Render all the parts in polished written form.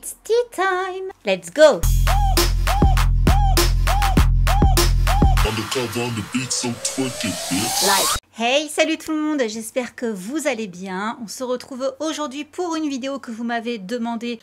It's tea time. Let's go. Hey, salut tout le monde, j'espère que vous allez bien. On se retrouve aujourd'hui pour une vidéo que vous m'avez demandé.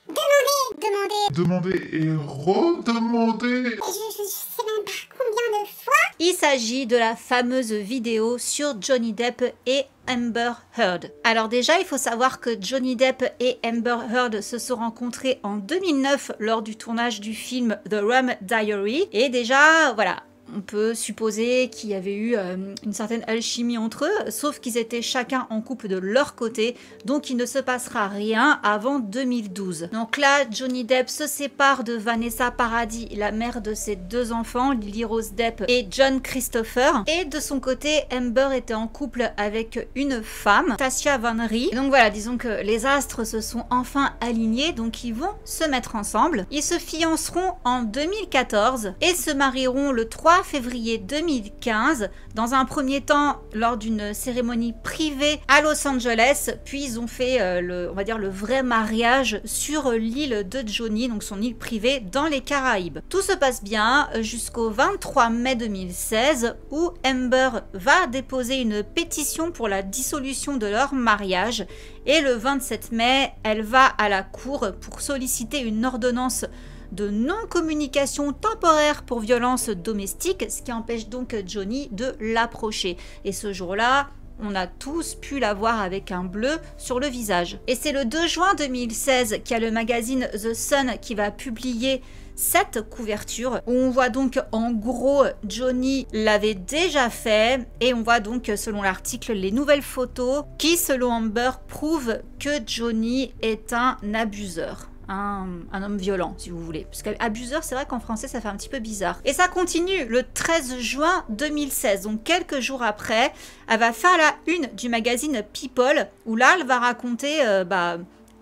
Demander et redemander. Je sais même pas combien de fois. Il s'agit de la fameuse vidéo sur Johnny Depp et Amber Heard. Alors déjà, il faut savoir que Johnny Depp et Amber Heard se sont rencontrés en 2009 lors du tournage du film The Rum Diary. Et déjà, voilà, on peut supposer qu'il y avait eu une certaine alchimie entre eux, sauf qu'ils étaient chacun en couple de leur côté, donc il ne se passera rien avant 2012. Donc là, Johnny Depp se sépare de Vanessa Paradis, la mère de ses deux enfants, Lily Rose Depp et John Christopher. Et de son côté, Amber était en couple avec une femme, Tassia Van Rie. Et donc voilà, disons que les astres se sont enfin alignés, donc ils vont se mettre ensemble. Ils se fianceront en 2014 et se marieront le 3 février 2015, dans un premier temps lors d'une cérémonie privée à Los Angeles, puis ils ont fait on va dire le vrai mariage sur l'île de Johnny, donc son île privée dans les Caraïbes. Tout se passe bien jusqu'au 23 mai 2016 où Amber va déposer une pétition pour la dissolution de leur mariage et le 27 mai, elle va à la cour pour solliciter une ordonnance de non-communication temporaire pour violence domestique, ce qui empêche donc Johnny de l'approcher. Et ce jour-là, on a tous pu la voir avec un bleu sur le visage. Et c'est le 2 juin 2016 qu'il y a le magazine The Sun qui va publier cette couverture où on voit donc en gros Johnny l'avait déjà fait et on voit donc selon l'article les nouvelles photos qui selon Amber prouvent que Johnny est un abuseur. Un homme violent, si vous voulez. Parce qu'abuseur, c'est vrai qu'en français, ça fait un petit peu bizarre. Et ça continue le 13 juin 2016. Donc, quelques jours après, elle va faire la une du magazine People, où là, elle va raconter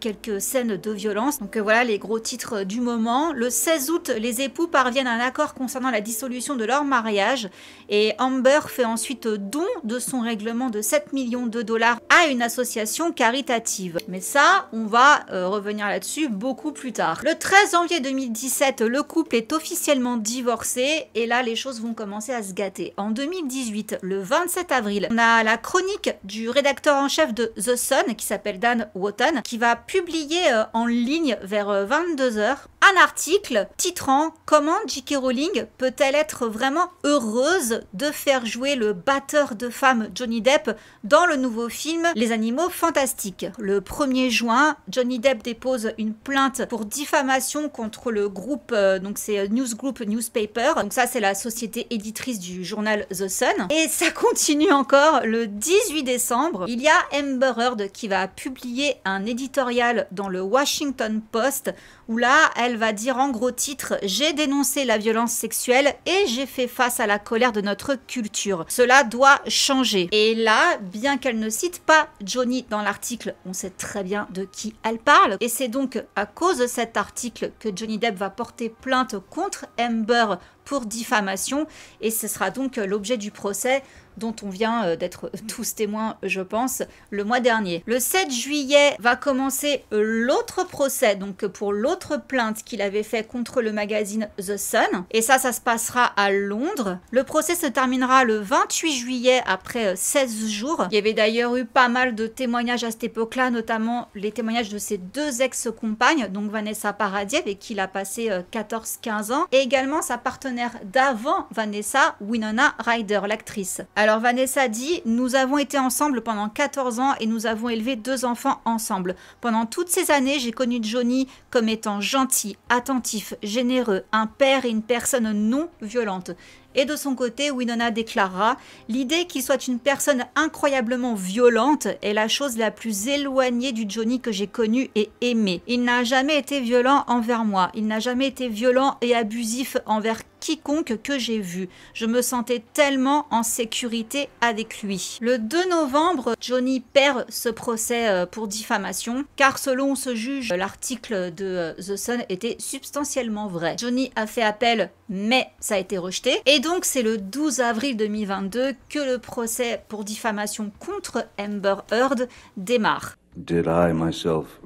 quelques scènes de violence. Donc voilà les gros titres du moment. Le 16 août, les époux parviennent à un accord concernant la dissolution de leur mariage et Amber fait ensuite don de son règlement de 7 millions de dollars à une association caritative. Mais ça, on va revenir là-dessus beaucoup plus tard. Le 13 janvier 2017, le couple est officiellement divorcé et là, les choses vont commencer à se gâter. En 2018, le 27 avril, on a la chronique du rédacteur en chef de The Sun qui s'appelle Dan Wotan qui va publié en ligne vers 22h un article titrant « Comment J.K. Rowling peut-elle être vraiment heureuse de faire jouer le batteur de femmes Johnny Depp dans le nouveau film Les Animaux Fantastiques ?» Le 1er juin, Johnny Depp dépose une plainte pour diffamation contre le groupe, donc c'est News Group Newspaper, donc ça c'est la société éditrice du journal The Sun. Et ça continue encore le 18 décembre, il y a Amber Heard qui va publier un éditorial dans le Washington Post où là, elle va dire en gros titre « J'ai dénoncé la violence sexuelle et j'ai fait face à la colère de notre culture. Cela doit changer. » Et là, bien qu'elle ne cite pas Johnny dans l'article, on sait très bien de qui elle parle. Et c'est donc à cause de cet article que Johnny Depp va porter plainte contre Amber pour diffamation. Et ce sera donc l'objet du procès dont on vient d'être tous témoins, je pense, le mois dernier. Le 7 juillet va commencer l'autre procès, donc pour l'autre plainte qu'il avait fait contre le magazine The Sun. Et ça se passera à Londres. Le procès se terminera le 28 juillet après 16 jours. Il y avait d'ailleurs eu pas mal de témoignages à cette époque-là, notamment les témoignages de ses deux ex-compagnes, donc Vanessa Paradis, avec qui il a passé 14-15 ans, et également sa partenaire d'avant Vanessa, Winona Ryder, l'actrice. Alors Vanessa dit « Nous avons été ensemble pendant 14 ans et nous avons élevé 2 enfants ensemble. Pendant toutes ces années, j'ai connu Johnny comme étant gentil, attentif, généreux, un père et une personne non violente. » Et de son côté, Winona déclarera « L'idée qu'il soit une personne incroyablement violente est la chose la plus éloignée du Johnny que j'ai connu et aimé. Il n'a jamais été violent envers moi. Il n'a jamais été violent et abusif envers quiconque que j'ai vu. Je me sentais tellement en sécurité avec lui. » Le 2 novembre, Johnny perd ce procès pour diffamation, car selon ce juge, l'article de The Sun était substantiellement vrai. Johnny a fait appel, mais ça a été rejeté. Et donc, c'est le 12 avril 2022 que le procès pour diffamation contre Amber Heard démarre. Did I myself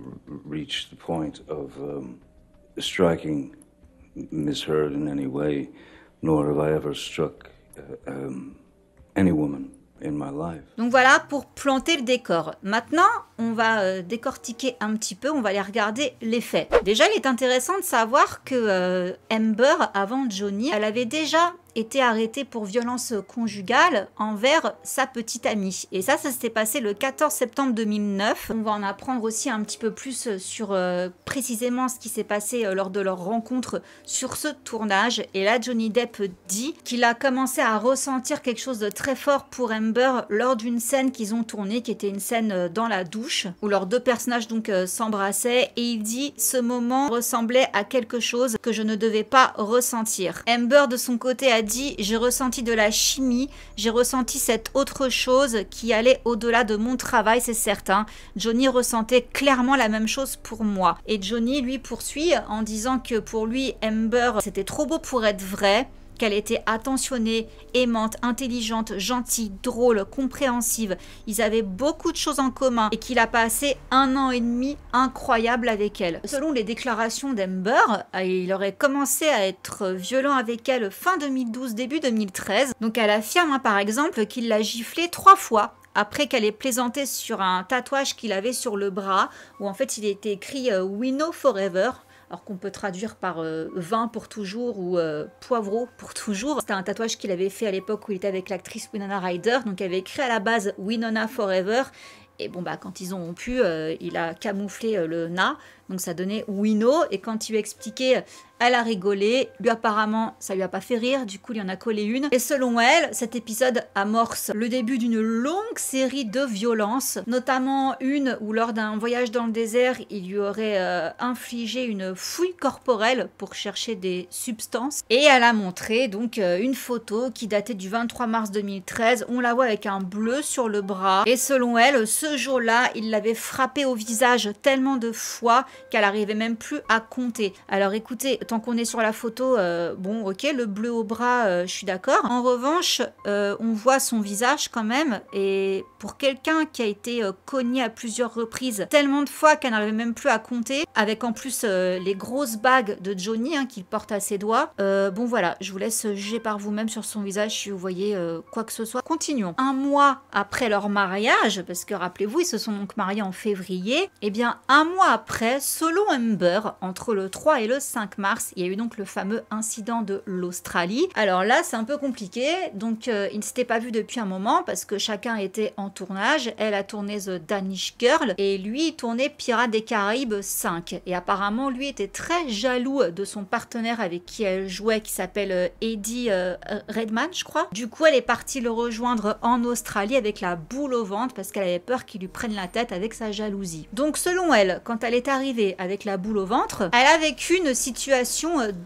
reach the point of striking Miss Heard in any way, nor have I ever struck any woman in my life. Donc voilà pour planter le décor. Maintenant, on va décortiquer un petit peu, on va aller regarder les faits. Déjà, il est intéressant de savoir que Amber, avant Johnny, elle avait déjà été arrêtée pour violence conjugale envers sa petite amie. Et ça s'était passé le 14 septembre 2009. On va en apprendre aussi un petit peu plus sur précisément ce qui s'est passé lors de leur rencontre sur ce tournage. Et là, Johnny Depp dit qu'il a commencé à ressentir quelque chose de très fort pour Amber lors d'une scène qu'ils ont tournée, qui était une scène dans la douche, où leurs deux personnages donc s'embrassaient. Et il dit, ce moment ressemblait à quelque chose que je ne devais pas ressentir. Amber, de son côté, a dit, j'ai ressenti de la chimie, j'ai ressenti cette autre chose qui allait au-delà de mon travail, c'est certain. Johnny ressentait clairement la même chose pour moi. Et Johnny, lui, poursuit en disant que pour lui, Amber, c'était trop beau pour être vrai, qu'elle était attentionnée, aimante, intelligente, gentille, drôle, compréhensive. Ils avaient beaucoup de choses en commun et qu'il a passé 1 an et demi incroyable avec elle. Selon les déclarations d'Amber, il aurait commencé à être violent avec elle fin 2012, début 2013. Donc elle affirme par exemple qu'il l'a giflée 3 fois. Après qu'elle ait plaisanté sur un tatouage qu'il avait sur le bras, où en fait il était écrit « We know forever ». Alors qu'on peut traduire par vin pour toujours ou poivreau pour toujours. C'était un tatouage qu'il avait fait à l'époque où il était avec l'actrice Winona Ryder. Donc il avait écrit à la base Winona Forever. Et bon, bah, quand ils ont rompu, il a camouflé le na. Donc ça donnait Wino. Et quand il lui expliquait, elle a rigolé. Lui, apparemment, ça lui a pas fait rire. Du coup, il y en a collé une. Et selon elle, cet épisode amorce le début d'une longue série de violences. Notamment une où, lors d'un voyage dans le désert, il lui aurait infligé une fouille corporelle pour chercher des substances. Et elle a montré donc une photo qui datait du 23 mars 2013. On la voit avec un bleu sur le bras. Et selon elle, ce jour-là, il l'avait frappée au visage tellement de fois qu'elle arrivait même plus à compter. Alors écoutez, tant qu'on est sur la photo, bon ok, le bleu au bras, je suis d'accord. En revanche, on voit son visage quand même, et pour quelqu'un qui a été cogné à plusieurs reprises, tellement de fois qu'elle n'arrivait même plus à compter, avec en plus les grosses bagues de Johnny qu'il porte à ses doigts, bon voilà, je vous laisse juger par vous-même sur son visage si vous voyez quoi que ce soit. Continuons. 1 mois après leur mariage, parce que rappelez-vous, ils se sont donc mariés en février, et bien 1 mois après, selon Amber, entre le 3 et le 5 mars, il y a eu donc le fameux incident de l'Australie. Alors là, c'est un peu compliqué, donc ils ne s'étaient pas vus depuis un moment parce que chacun était en tournage. Elle a tourné The Danish Girl et lui il tournait Pirates des Caraïbes 5. Et apparemment, lui était très jaloux de son partenaire avec qui elle jouait, qui s'appelle Eddie Redmayne, je crois. Du coup, elle est partie le rejoindre en Australie avec la boule au ventre parce qu'elle avait peur qu'il lui prenne la tête avec sa jalousie. Donc selon elle, quand elle est arrivée avec la boule au ventre, elle a vécu une situation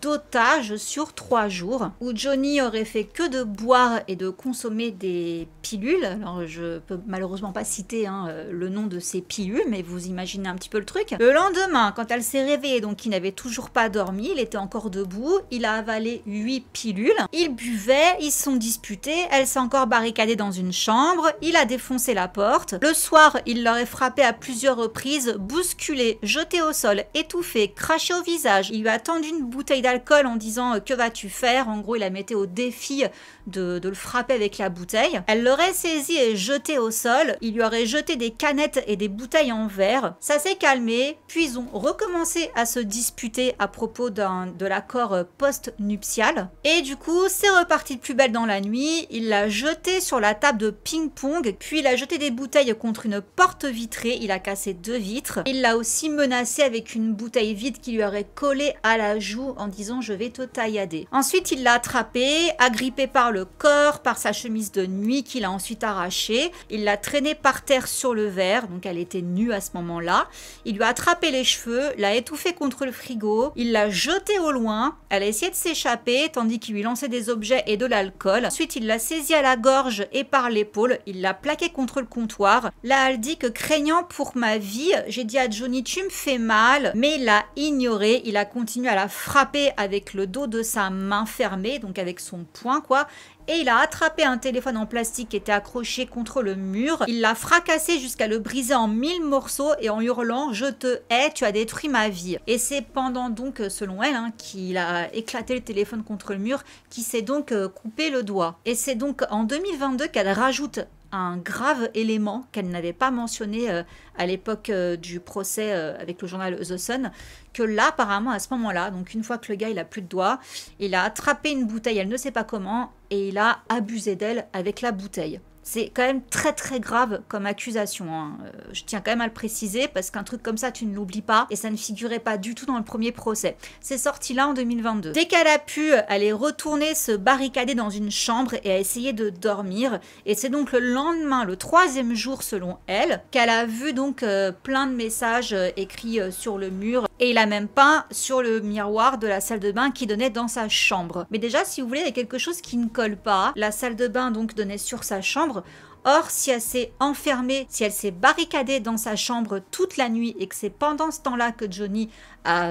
d'otage sur 3 jours où Johnny aurait fait que de boire et de consommer des pilules. Alors je peux malheureusement pas citer le nom de ces pilules, mais vous imaginez un petit peu le truc. Le lendemain, quand elle s'est réveillée, donc il n'avait toujours pas dormi, il était encore debout, il a avalé 8 pilules, il buvait, ils se sont disputés, elle s'est encore barricadée dans une chambre, il a défoncé la porte. Le soir, il l'aurait frappée à plusieurs reprises, bousculé, jeté au sol, étouffé, craché au visage. Il lui a tendu une bouteille d'alcool en disant que vas-tu faire? En gros, il la mettait au défi de le frapper avec la bouteille. Elle l'aurait saisi et jeté au sol. Il lui aurait jeté des canettes et des bouteilles en verre. Ça s'est calmé, puis ils ont recommencé à se disputer à propos de l'accord post-nuptial. Et du coup, c'est reparti de plus belle dans la nuit. Il l'a jeté sur la table de ping-pong, puis il a jeté des bouteilles contre une porte vitrée. Il a cassé 2 vitres. Il l'a aussi menacé avec une bouteille vide qui lui aurait collé à la joue en disant « je vais te taillader ». Ensuite, il l'a attrapé, agrippé par le corps, par sa chemise de nuit qu'il a ensuite arrachée. Il l'a traînée par terre sur le verre, donc elle était nue à ce moment-là. Il lui a attrapé les cheveux, l'a étouffée contre le frigo, il l'a jetée au loin. Elle a essayé de s'échapper tandis qu'il lui lançait des objets et de l'alcool. Ensuite, il l'a saisie à la gorge et par l'épaule. Il l'a plaquée contre le comptoir. Là, elle dit que craignant pour ma vie, j'ai dit à Johnny « tu me fais fait mal, mais il l'a ignoré. Il a continué à la frapper avec le dos de sa main fermée, donc avec son poing quoi. Et il a attrapé un téléphone en plastique qui était accroché contre le mur. Il l'a fracassé jusqu'à le briser en 1000 morceaux et en hurlant « Je te hais, tu as détruit ma vie ». Et c'est pendant donc, selon elle, qu'il a éclaté le téléphone contre le mur, qui s'est donc coupé le doigt. Et c'est donc en 2022 qu'elle rajoute un grave élément qu'elle n'avait pas mentionné à l'époque du procès avec le journal The Sun, que là apparemment à ce moment-là, donc une fois que le gars il a plus de doigts, il a attrapé une bouteille, elle ne sait pas comment, et il a abusé d'elle avec la bouteille. C'est quand même très très grave comme accusation, hein. Je tiens quand même à le préciser parce qu'un truc comme ça tu ne l'oublies pas et ça ne figurait pas du tout dans le premier procès. C'est sorti là en 2022. Dès qu'elle a pu, elle est retournée se barricader dans une chambre et a essayé de dormir, et c'est donc le lendemain, le 3e jour selon elle, qu'elle a vu donc plein de messages écrits sur le mur, et il a même peint sur le miroir de la salle de bain qui donnait dans sa chambre. Mais déjà si vous voulez, il y a quelque chose qui ne colle pas. La salle de bain donc donnait sur sa chambre. Or, si elle s'est enfermée, si elle s'est barricadée dans sa chambre toute la nuit et que c'est pendant ce temps-là que Johnny a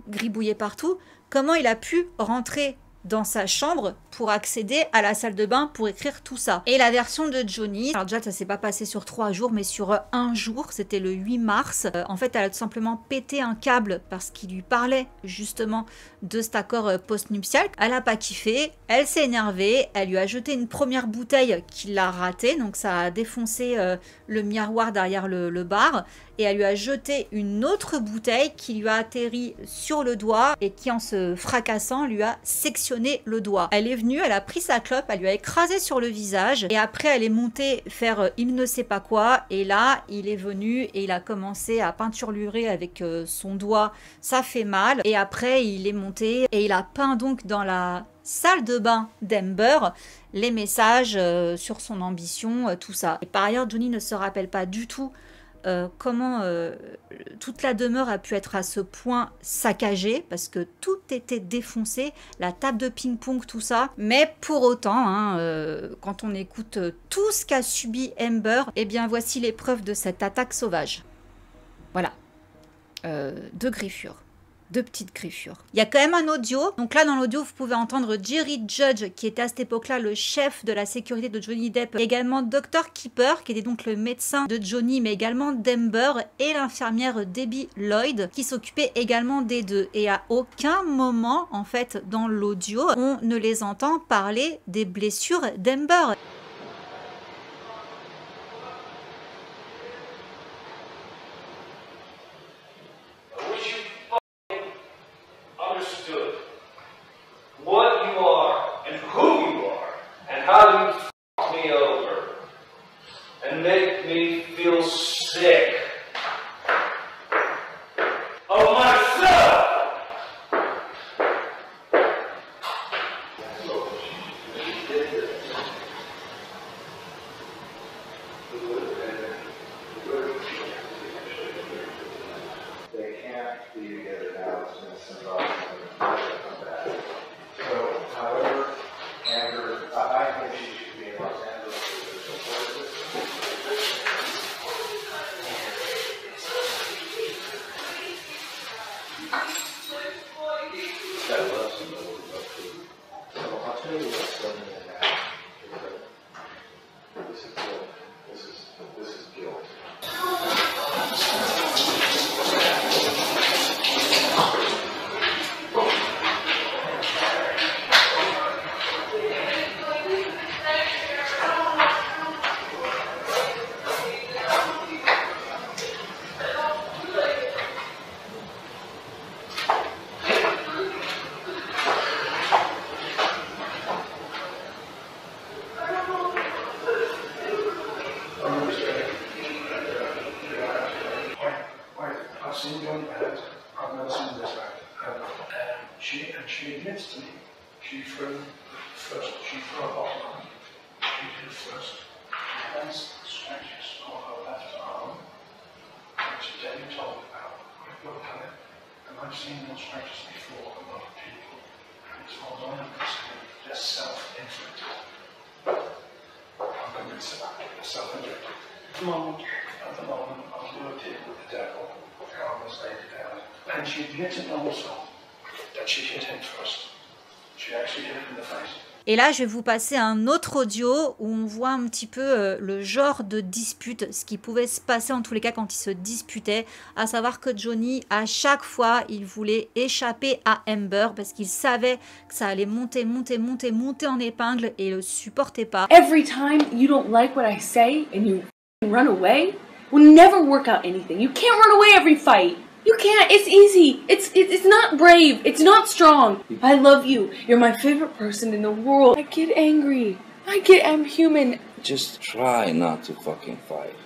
gribouillé partout, comment il a pu rentrer dans sa chambre pour accéder à la salle de bain pour écrire tout ça? Et la version de Johnny, alors déjà ça s'est pas passé sur 3 jours mais sur 1 jour, c'était le 8 mars. En fait elle a tout simplement pété un câble parce qu'il lui parlait justement de cet accord post-nuptial. Elle a pas kiffé, elle s'est énervée, elle lui a jeté une première bouteille qui l'a ratée, donc ça a défoncé le miroir derrière le bar, et elle lui a jeté une autre bouteille qui lui a atterri sur le doigt et qui en se fracassant lui a sectionné le doigt. Elle est venue, elle a pris sa clope, elle lui a écrasé sur le visage et après elle est montée faire il ne sait pas quoi, et là il est venu et il a commencé à peinturlurer avec son doigt, ça fait mal, et après il est monté et il a peint donc dans la salle de bain d'Amber les messages sur son ambition, tout ça. Et par ailleurs Johnny ne se rappelle pas du tout comment toute la demeure a pu être à ce point saccagée, parce que tout était défoncé, la table de ping-pong, tout ça. Mais pour autant, quand on écoute tout ce qu'a subi Amber, eh bien voici les preuves de cette attaque sauvage. Voilà. 2 griffures. 2 petites griffures. Il y a quand même un audio. Donc là, dans l'audio, vous pouvez entendre Jerry Judge, qui était à cette époque-là le chef de la sécurité de Johnny Depp. Également Dr. Keeper, qui était donc le médecin de Johnny, mais également d'Amber, et l'infirmière Debbie Lloyd, qui s'occupait également des deux. Et à aucun moment, en fait, dans l'audio, on ne les entend parler des blessures d'Amber. What you are and who you are and how you f me over and make me feel sick of myself. They can't be together now since the come back. So, however, Amber, I think she should be in Los Angeles with her support system. I love somebody who's up to. So I'll tell you what's going on now. This is guilt. This is guilt. She admits to me, she threw a bottle on me. She did first. And that's the scratches on her left arm, which Debbie told me about. Quick look at it, and I've seen those scratches before with a lot of people. And it's all only just self-inflicted. I'm convinced about it, self-inflicted. At the moment, I've worked in with the devil. countless lady down. And she admitted also that she hit him first. She actually hit him in the face. Et là, je vais vous passer un autre audio où on voit un petit peu le genre de dispute, ce qui pouvait se passer en tous les cas quand ils se disputaient, à savoir que Johnny, à chaque fois, il voulait échapper à Amber parce qu'il savait que ça allait monter en épingle et il le supportait pas. Every time you don't like what I say and you run away, will never work out anything. You can't run away every fight. You can't. It's easy. It's not brave. It's not strong. I love you. You're my favorite person in the world. I get angry. I'm human. Just try not to fucking fight.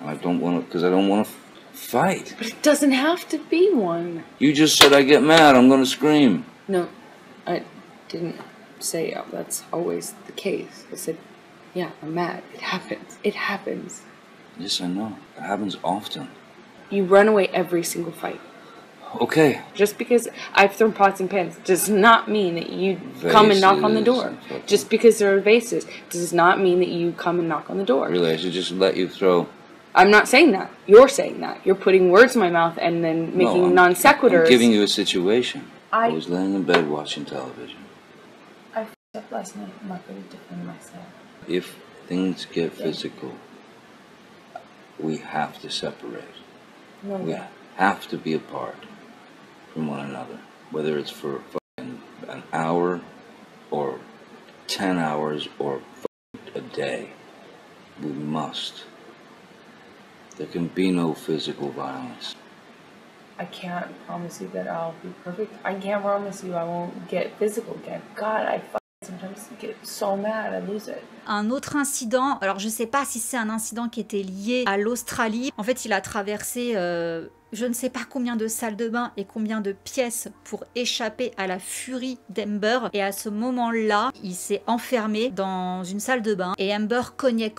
I don't want to, because I don't want to fight. But it doesn't have to be one. You just said I get mad, I'm going to scream. No, I didn't say that's always the case. I said, yeah, I'm mad. It happens. It happens. Yes, I know. It happens often. You run away every single fight. Okay. Just because I've thrown pots and pans does not mean that you come and knock on the door. Just because there are vases does not mean that you come and knock on the door. Really, I should just let you throw... I'm not saying that. You're saying that. You're putting words in my mouth and then making non sequiturs. I'm giving you a situation. I was laying in bed watching television. I f***ed up last night. I'm not going to defend myself. If things get physical, we have to separate. No, we have to be apart from one another, whether it's for an hour or 10 hours or a day. We must. There can be no physical violence. I can't promise you that I'll be perfect. I can't promise you I won't get physical again. God, I sometimes get so mad, I lose it. Un autre incident, alors je sais pas si c'est un incident qui était lié à l'Australie. En fait, il a traversé je ne sais pas combien de salles de bain et combien de pièces pour échapper à la furie d'Amber. Et à ce moment-là, il s'est enfermé dans une salle de bain. Et Amber cognait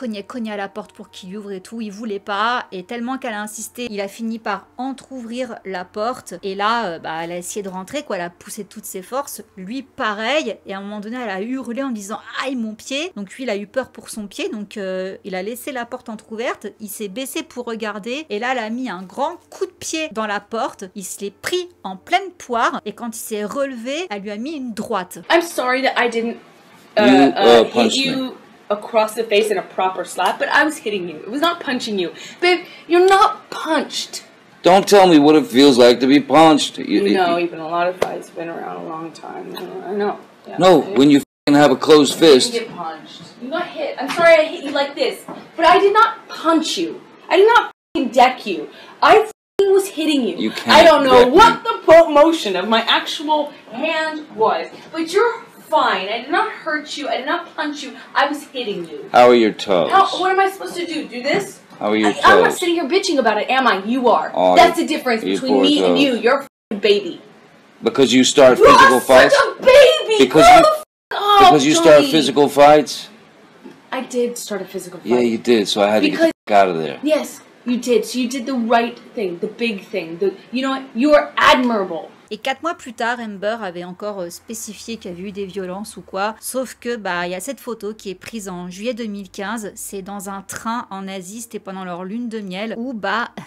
à la porte pour qu'il ouvre et tout. Il voulait pas. Et tellement qu'elle a insisté, il a fini par entrouvrir la porte. Et là, elle a essayé de rentrer, quoi. Elle a poussé de toutes ses forces. Lui, pareil. Et à un moment donné, elle a hurlé en disant « Aïe, mon pied !» Donc lui, il a eu peur pour son pied. Donc il a laissé la porte entrouverte. Il s'est baissé pour regarder. Et là, elle a mis un grand coup de pied dans la porte, il se l'est pris en pleine poire et quand il s'est relevé, elle lui a mis une droite. I'm sorry that I didn't hit you across the face in a proper slap, but I was hitting you. It was not punching you. Babe, you're not punched. Don't tell me what it feels like to be punched. You know, even a lot of fights have been around a long time. I know. Yeah, no, when you have a closed fist. You didn't get punched. You got hit. I'm sorry I hit you like this, but I did not punch you. I did not deck you. I was hitting you. I don't know what the motion of my actual hand was, but you're fine. I did not hurt you. I did not punch you. I was hitting you. How are your toes? What am I supposed to do? Do this? How are your toes? I'm not sitting here bitching about it, am I? You are. Oh, that's the difference between me and you. You're a baby. Because you start physical fights? You're such a baby! Because you start physical fights? I did start a physical fight. Yeah, you did, so I had to get the fuck out of there. Yes. You did. So you did the right thing, the big thing. You know what? You are admirable. Et 4 mois plus tard, Amber avait encore spécifié qu'il y avait eu des violences ou quoi. Sauf que il y a cette photo qui est prise en juillet 2015. C'est dans un train en Asie, c'était pendant leur lune de miel. Où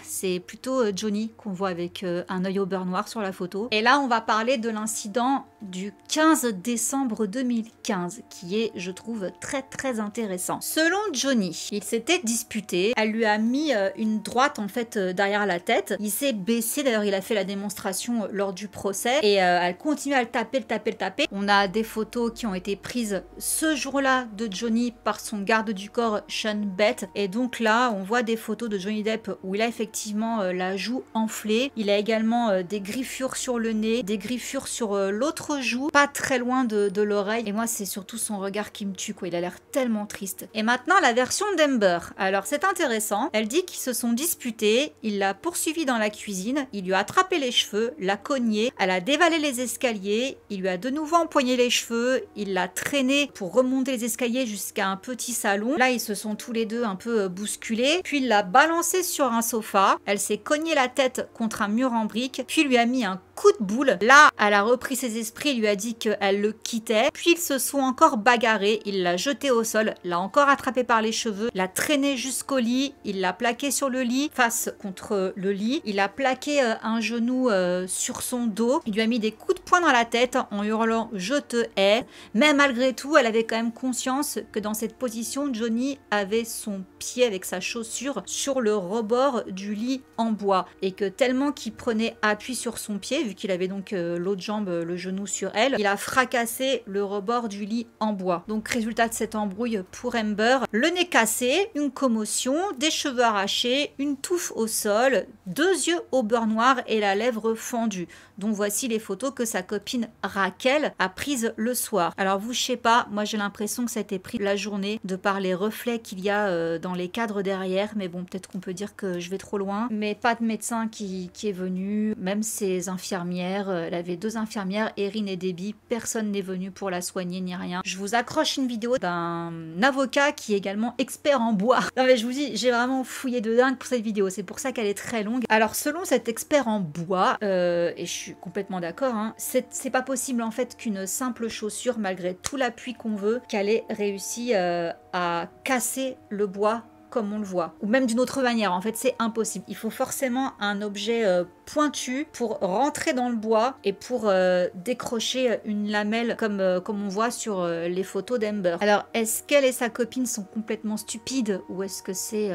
c'est plutôt Johnny qu'on voit avec un œil au beurre noir sur la photo. Et là, on va parler de l'incident du 15 décembre 2015, qui est, je trouve, très très intéressant. Selon Johnny, il s'était disputé. Elle lui a mis une droite en fait derrière la tête. Il s'est baissé. D'ailleurs, il a fait la démonstration lors du procès et elle continue à le taper. On a des photos qui ont été prises ce jour-là de Johnny par son garde du corps Sean Bett et donc là on voit des photos de Johnny Depp où il a effectivement la joue enflée. Il a également des griffures sur le nez, des griffures sur l'autre joue, pas très loin de l'oreille et moi c'est surtout son regard qui me tue quoi, il a l'air tellement triste. Et maintenant la version d'Amber. Alors c'est intéressant, elle dit qu'ils se sont disputés, il l'a poursuivi dans la cuisine, il lui a attrapé les cheveux, l'a cogné. Elle a dévalé les escaliers, il lui a de nouveau empoigné les cheveux, il l'a traîné pour remonter les escaliers jusqu'à un petit salon. Là, ils se sont tous les deux un peu bousculés, puis il l'a balancé sur un sofa, elle s'est cognée la tête contre un mur en briques, puis lui a mis un coup de boule. Là, elle a repris ses esprits, lui a dit qu'elle le quittait. Puis ils se sont encore bagarrés. Il l'a jeté au sol, l'a encore attrapé par les cheveux, l'a traîné jusqu'au lit. Il l'a plaqué sur le lit, face contre le lit. Il a plaqué un genou sur son dos. Il lui a mis des coups de poing dans la tête en hurlant « Je te hais ». Mais malgré tout, elle avait quand même conscience que dans cette position, Johnny avait son pied avec sa chaussure sur le rebord du lit en bois. Et que tellement qu'il prenait appui sur son pied, vu qu'il avait donc l'autre jambe, le genou sur elle, il a fracassé le rebord du lit en bois. Donc résultat de cette embrouille pour Amber, le nez cassé, une commotion, des cheveux arrachés, une touffe au sol, 2 yeux au beurre noir et la lèvre fendue. Donc voici les photos que sa copine Raquel a prises le soir. Alors vous, je sais pas, moi j'ai l'impression que ça a été pris la journée de par les reflets qu'il y a dans les cadres derrière, mais bon, peut-être qu'on peut dire que je vais trop loin. Mais pas de médecin qui est venu, même ses infirmières, elle avait 2 infirmières, Erin et Debbie, personne n'est venu pour la soigner ni rien. Je vous accroche une vidéo d'un avocat qui est également expert en bois. Non mais je vous dis, j'ai vraiment fouillé de dingue pour cette vidéo, c'est pour ça qu'elle est très longue. Alors selon cet expert en bois, et je suis complètement d'accord, hein, c'est pas possible en fait qu'une simple chaussure, malgré tout l'appui qu'on veut, qu'elle ait réussi à casser le bois comme on le voit, ou même d'une autre manière. En fait, c'est impossible. Il faut forcément un objet pointu pour rentrer dans le bois et pour décrocher une lamelle comme on voit sur les photos d'Amber. Alors, est-ce qu'elle et sa copine sont complètement stupides ou est-ce que c'est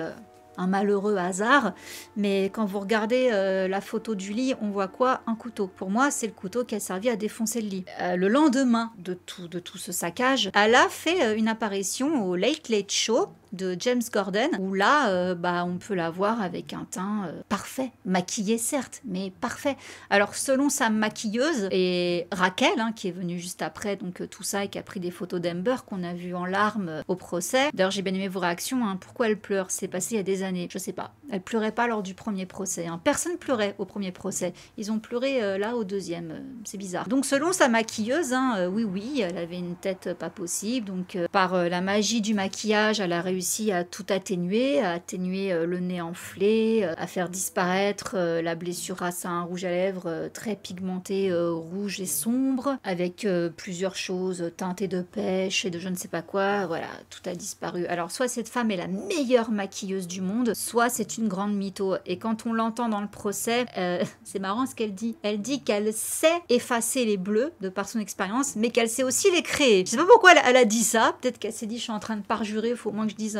un malheureux hasard? Mais quand vous regardez la photo du lit, on voit quoi? Un couteau. Pour moi, c'est le couteau qui a servi à défoncer le lit. Le lendemain de tout ce saccage, elle a fait une apparition au Late Late Show de James Corden, où là, on peut la voir avec un teint parfait, maquillé certes, mais parfait. Alors selon sa maquilleuse et Raquel, hein, qui est venue juste après, donc tout ça, et qui a pris des photos d'Amber qu'on a vu en larmes au procès. D'ailleurs, j'ai bien aimé vos réactions, hein. Pourquoi elle pleure? C'est passé il y a des années, je sais pas. Elle pleurait pas lors du premier procès, hein. Personne pleurait au premier procès. Ils ont pleuré là au deuxième, c'est bizarre. Donc selon sa maquilleuse, hein, oui, elle avait une tête pas possible, donc par la magie du maquillage, elle a réussi à tout atténuer, le nez enflé, à faire disparaître la blessure à un rouge à lèvres très pigmenté, rouge et sombre, avec plusieurs choses teintées de pêche et de je ne sais pas quoi. Voilà, tout a disparu. Alors soit cette femme est la meilleure maquilleuse du monde, soit c'est une grande mytho. Et quand on l'entend dans le procès, c'est marrant ce qu'elle dit. Elle dit qu'elle sait effacer les bleus de par son expérience, mais qu'elle sait aussi les créer. Je sais pas pourquoi elle a dit ça. Peut-être qu'elle s'est dit je suis en train de parjurer, il faut au moins que je dise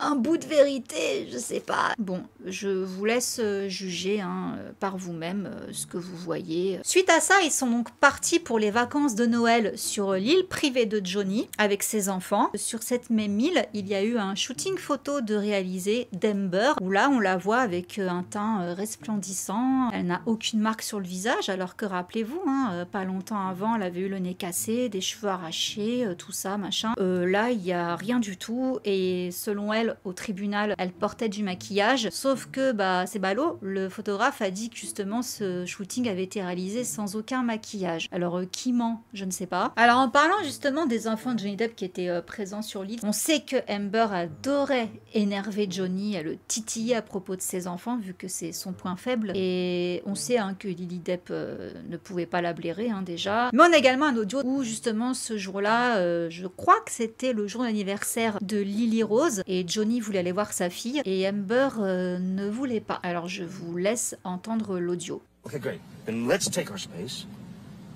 un bout de vérité, je sais pas. Bon, je vous laisse juger hein, par vous-même ce que vous voyez. Suite à ça, ils sont donc partis pour les vacances de Noël sur l'île privée de Johnny avec ses enfants. Sur cette même île, il y a eu un shooting photo de réalisé d'Amber, où là, on la voit avec un teint resplendissant. Elle n'a aucune marque sur le visage, alors que rappelez-vous, hein, pas longtemps avant, elle avait eu le nez cassé, des cheveux arrachés, tout ça, machin. Là, il n'y a rien du tout, et selon elle, au tribunal, elle portait du maquillage, sauf que c'est ballot, le photographe a dit que justement ce shooting avait été réalisé sans aucun maquillage. Alors qui ment? Je ne sais pas. Alors en parlant justement des enfants de Johnny Depp qui étaient présents sur l'île, on sait que Amber adorait énerver Johnny, elle le titillait à propos de ses enfants vu que c'est son point faible, et on sait hein, que Lily Depp ne pouvait pas la blairer hein, déjà. Mais on a également un audio où justement ce jour-là, je crois que c'était le jour d'anniversaire de Lily Rose, et Johnny voulait aller voir sa fille et Amber ne voulait pas. Alors je vous laisse entendre l'audio. Okay, great. Then let's take our space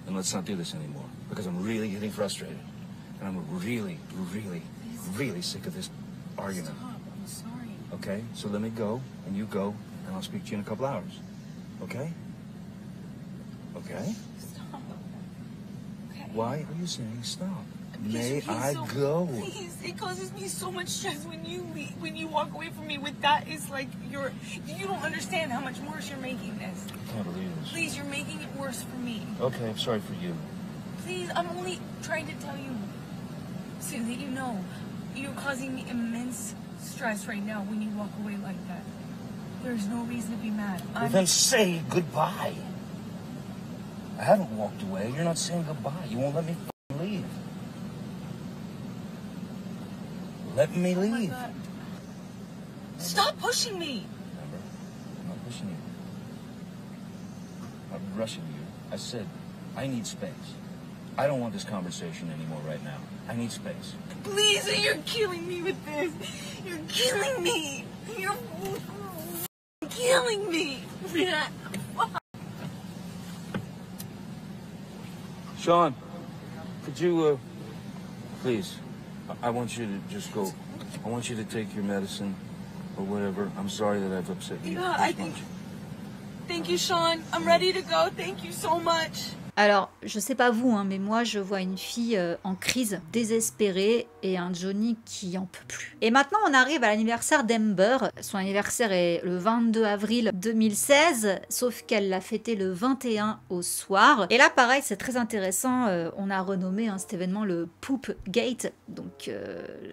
and let's not do this anymore because I'm really getting frustrated and I'm really, really, really sick of this argument. Stop, I'm sorry. Okay, so let me go and you go and I'll speak to you in a couple hours. Okay? Okay? Stop. Okay. Why are you saying stop? Because May you're I so, go? Please, it causes me so much stress when you leave, when you walk away from me with that. It's like you don't understand how much worse you're making this. I can't believe this. Please, you're making it worse for me. Okay, I'm sorry for you. Please, I'm only trying to tell you so that you know you're causing me immense stress right now when you walk away like that. There's no reason to be mad. Well, then say goodbye. I haven't walked away. You're not saying goodbye. You won't let me leave. Let me leave. Oh my God. Stop pushing me. Remember, I'm not pushing you. I'm not rushing you. I said, I need space. I don't want this conversation anymore right now. I need space. Please, you're killing me with this. You're killing me. You're killing me. Sean, could you, please, I want you to just go. I want you to take your medicine or whatever. I'm sorry that I've upset you. Yeah, I think... Thank you, Sean. I'm ready to go. Thank you so much. Alors, je sais pas vous, hein, mais moi je vois une fille en crise, désespérée, et un Johnny qui en peut plus. Et maintenant on arrive à l'anniversaire d'Amber. Son anniversaire est le 22 avril 2016, sauf qu'elle l'a fêté le 21 au soir. Et là pareil, c'est très intéressant, on a renommé cet événement le Poop Gate, donc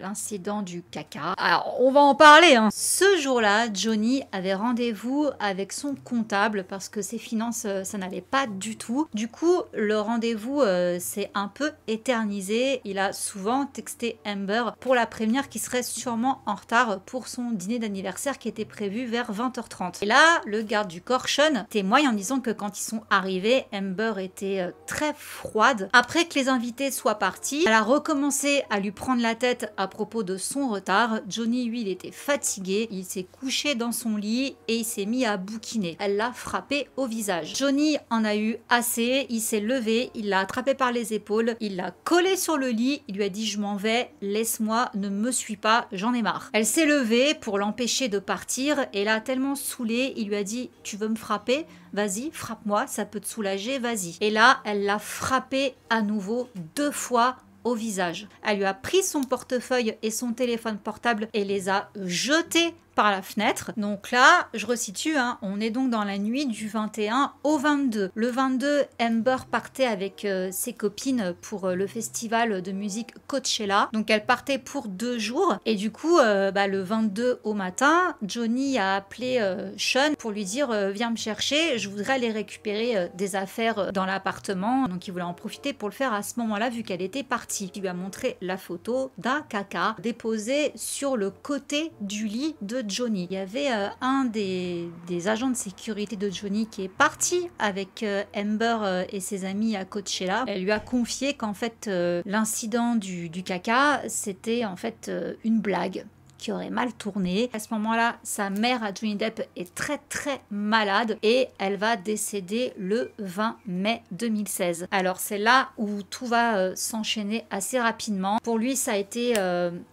l'incident du caca. Alors on va en parler. Hein. Ce jour-là, Johnny avait rendez-vous avec son comptable parce que ses finances, ça n'allait pas du tout. Du coup, le rendez-vous s'est un peu éternisé. Il a souvent texté Amber pour la prévenir qu'il serait sûrement en retard pour son dîner d'anniversaire qui était prévu vers 20h30. Et là, le garde du corps, Sean, témoigne en disant que quand ils sont arrivés, Amber était très froide. Après que les invités soient partis, elle a recommencé à lui prendre la tête à propos de son retard. Johnny, lui, il était fatigué. Il s'est couché dans son lit et il s'est mis à bouquiner. Elle l'a frappé au visage. Johnny en a eu assez. Il s'est levé, il l'a attrapé par les épaules, il l'a collé sur le lit, il lui a dit « Je m'en vais, laisse-moi, ne me suis pas, j'en ai marre ». Elle s'est levée pour l'empêcher de partir et là, tellement saoulée, il lui a dit « Tu veux me frapper ? Vas-y, frappe-moi, ça peut te soulager, vas-y ». Et là, elle l'a frappé à nouveau 2 fois au visage. Elle lui a pris son portefeuille et son téléphone portable et les a jetés par la fenêtre. Donc là, je resitue, hein, on est donc dans la nuit du 21 au 22. Le 22, Amber partait avec ses copines pour le festival de musique Coachella. Donc elle partait pour 2 jours. Et du coup, le 22 au matin, Johnny a appelé Sean pour lui dire viens me chercher, je voudrais aller récupérer des affaires dans l'appartement. Donc il voulait en profiter pour le faire à ce moment-là vu qu'elle était partie. Il lui a montré la photo d'un caca déposé sur le côté du lit de Johnny. Il y avait un des agents de sécurité de Johnny qui est parti avec Amber et ses amis à Coachella. Elle lui a confié qu'en fait l'incident du caca c'était en fait une blague qui aurait mal tourné. À ce moment-là, sa mère à Johnny Depp est très très malade et elle va décéder le 20 mai 2016. Alors c'est là où tout va s'enchaîner assez rapidement. Pour lui, ça a été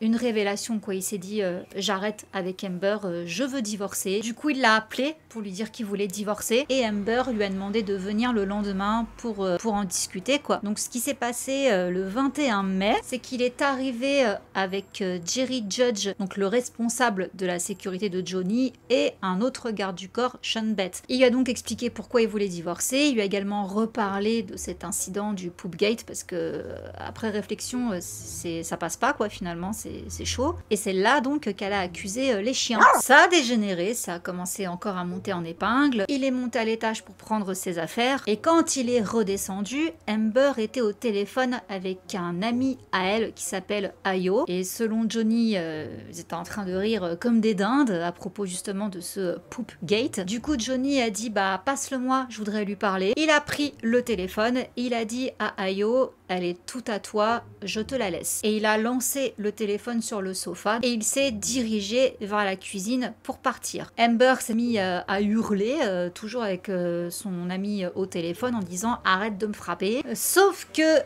une révélation quoi. Il s'est dit j'arrête avec Amber, je veux divorcer. Du coup, il l'a appelé pour lui dire qu'il voulait divorcer et Amber lui a demandé de venir le lendemain pour en discuter quoi. Donc ce qui s'est passé le 21 mai, c'est qu'il est arrivé avec Jerry Judge, donc le responsable de la sécurité de Johnny et un autre garde du corps, Sean Bett. Il lui a donc expliqué pourquoi il voulait divorcer. Il lui a également reparlé de cet incident du Poopgate parce que après réflexion, ça passe pas quoi finalement, c'est chaud. Et c'est là donc qu'elle a accusé les chiens. Ça a dégénéré, ça a commencé encore à monter en épingle. Il est monté à l'étage pour prendre ses affaires et quand il est redescendu, Amber était au téléphone avec un ami à elle qui s'appelle Ayo et selon Johnny, ils étaient en train de rire comme des dindes à propos justement de ce Poop Gate. Du coup, Johnny a dit bah passe-le-moi, je voudrais lui parler. Il a pris le téléphone, il a dit à Ayo elle est tout à toi, je te la laisse. Et il a lancé le téléphone sur le sofa et il s'est dirigé vers la cuisine pour partir. Amber s'est mis à hurler, toujours avec son ami au téléphone en disant arrête de me frapper. Sauf que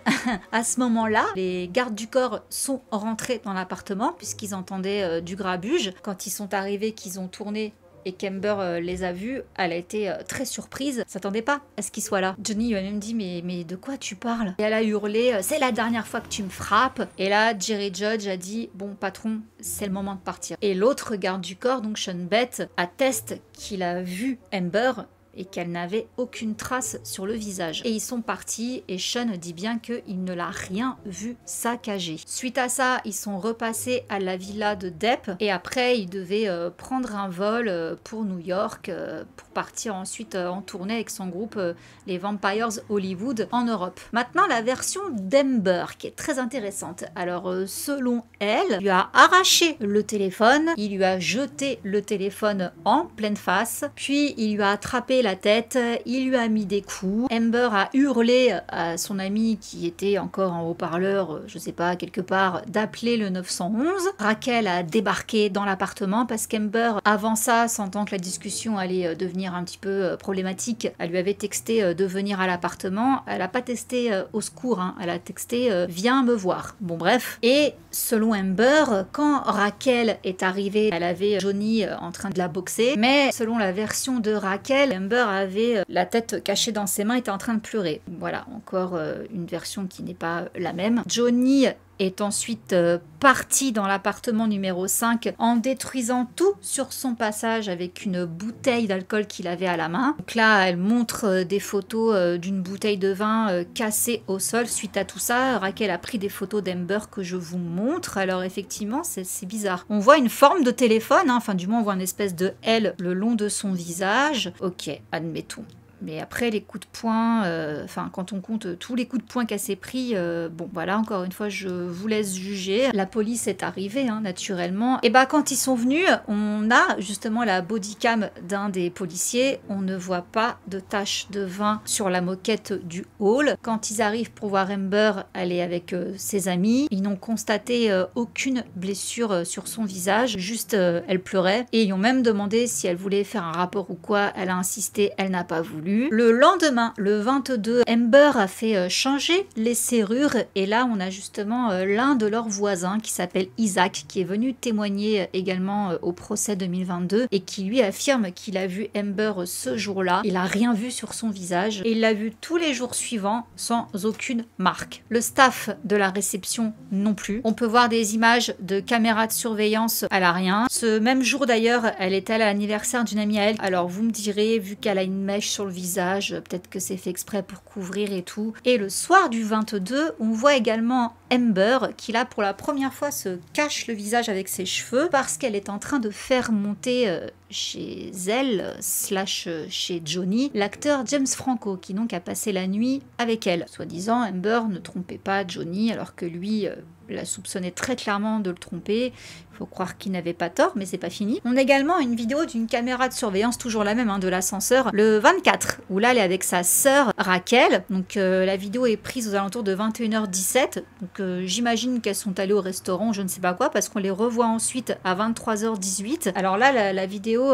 à ce moment-là, les gardes du corps sont rentrés dans l'appartement puisqu'ils entendaient du grabuge. Quand ils sont arrivés, qu'ils ont tourné et qu'Amber les a vus, elle a été très surprise, s'attendait pas à ce qu'il soit là. Johnny lui a même dit mais de quoi tu parles? Et elle a hurlé c'est la dernière fois que tu me frappes. Et là Jerry Judge a dit bon patron, c'est le moment de partir. Et l'autre garde du corps, donc Sean Bett, atteste qu'il a vu Amber et qu'elle n'avait aucune trace sur le visage. Et ils sont partis et Sean dit bien qu'il ne l'a rien vu saccager. Suite à ça, ils sont repassés à la villa de Depp et après ils devaient prendre un vol pour New York pour partir ensuite en tournée avec son groupe les Vampires Hollywood en Europe. Maintenant la version d'Amber qui est très intéressante. Alors selon elle, il lui a arraché le téléphone, il lui a jeté le téléphone en pleine face, puis il lui a attrapé la tête, il lui a mis des coups. Amber a hurlé à son ami qui était encore en haut-parleur, je sais pas, quelque part, d'appeler le 911. Raquel a débarqué dans l'appartement parce qu'Amber, avant ça, sentant que la discussion allait devenir un petit peu problématique, elle lui avait texté de venir à l'appartement. Elle a pas testé au secours, hein. Elle a texté viens me voir. Bon bref. Et selon Amber, quand Raquel est arrivée, elle avait Johnny en train de la boxer, mais selon la version de Raquel, Amber avait la tête cachée dans ses mains et était en train de pleurer. Voilà, encore une version qui n'est pas la même. Johnny est ensuite parti dans l'appartement numéro 5 en détruisant tout sur son passage avec une bouteille d'alcool qu'il avait à la main. Donc là, elle montre des photos d'une bouteille de vin cassée au sol. Suite à tout ça, Raquel a pris des photos d'Amber que je vous montre. Alors effectivement, c'est bizarre. On voit une forme de téléphone, hein. Enfin du moins on voit une espèce de L le long de son visage. Ok, admettons. Mais après, les coups de poing, enfin, quand on compte tous les coups de poing qu'elle s'est pris, bon, voilà, encore une fois, je vous laisse juger. La police est arrivée, hein, naturellement. Et bah, quand ils sont venus, on a justement la bodycam d'un des policiers. On ne voit pas de tache de vin sur la moquette du hall. Quand ils arrivent pour voir Amber, elle est avec ses amis. Ils n'ont constaté aucune blessure sur son visage, juste elle pleurait. Et ils ont même demandé si elle voulait faire un rapport ou quoi. Elle a insisté, elle n'a pas voulu. Le lendemain, le 22, Amber a fait changer les serrures et là on a justement l'un de leurs voisins qui s'appelle Isaac qui est venu témoigner également au procès 2022 et qui lui affirme qu'il a vu Amber ce jour-là. Il a rien vu sur son visage et il l'a vu tous les jours suivants sans aucune marque. Le staff de la réception non plus. On peut voir des images de caméras de surveillance, elle a rien. Ce même jour d'ailleurs, elle est allée à l'anniversaire d'une amie à elle. Alors vous me direz, vu qu'elle a une mèche sur le visage, peut-être que c'est fait exprès pour couvrir et tout. Et le soir du 22, on voit également Amber qui là pour la première fois se cache le visage avec ses cheveux parce qu'elle est en train de faire monter chez elle, / chez Johnny, l'acteur James Franco qui donc a passé la nuit avec elle. Soi-disant, Amber ne trompait pas Johnny alors que lui la soupçonnait très clairement de le tromper. Il faut croire qu'il n'avait pas tort, mais c'est pas fini. On a également une vidéo d'une caméra de surveillance, toujours la même, hein, de l'ascenseur, le 24, où là, elle est avec sa sœur Raquel. Donc la vidéo est prise aux alentours de 21h17. Donc j'imagine qu'elles sont allées au restaurant, je ne sais pas quoi, parce qu'on les revoit ensuite à 23h18. Alors là, la vidéo,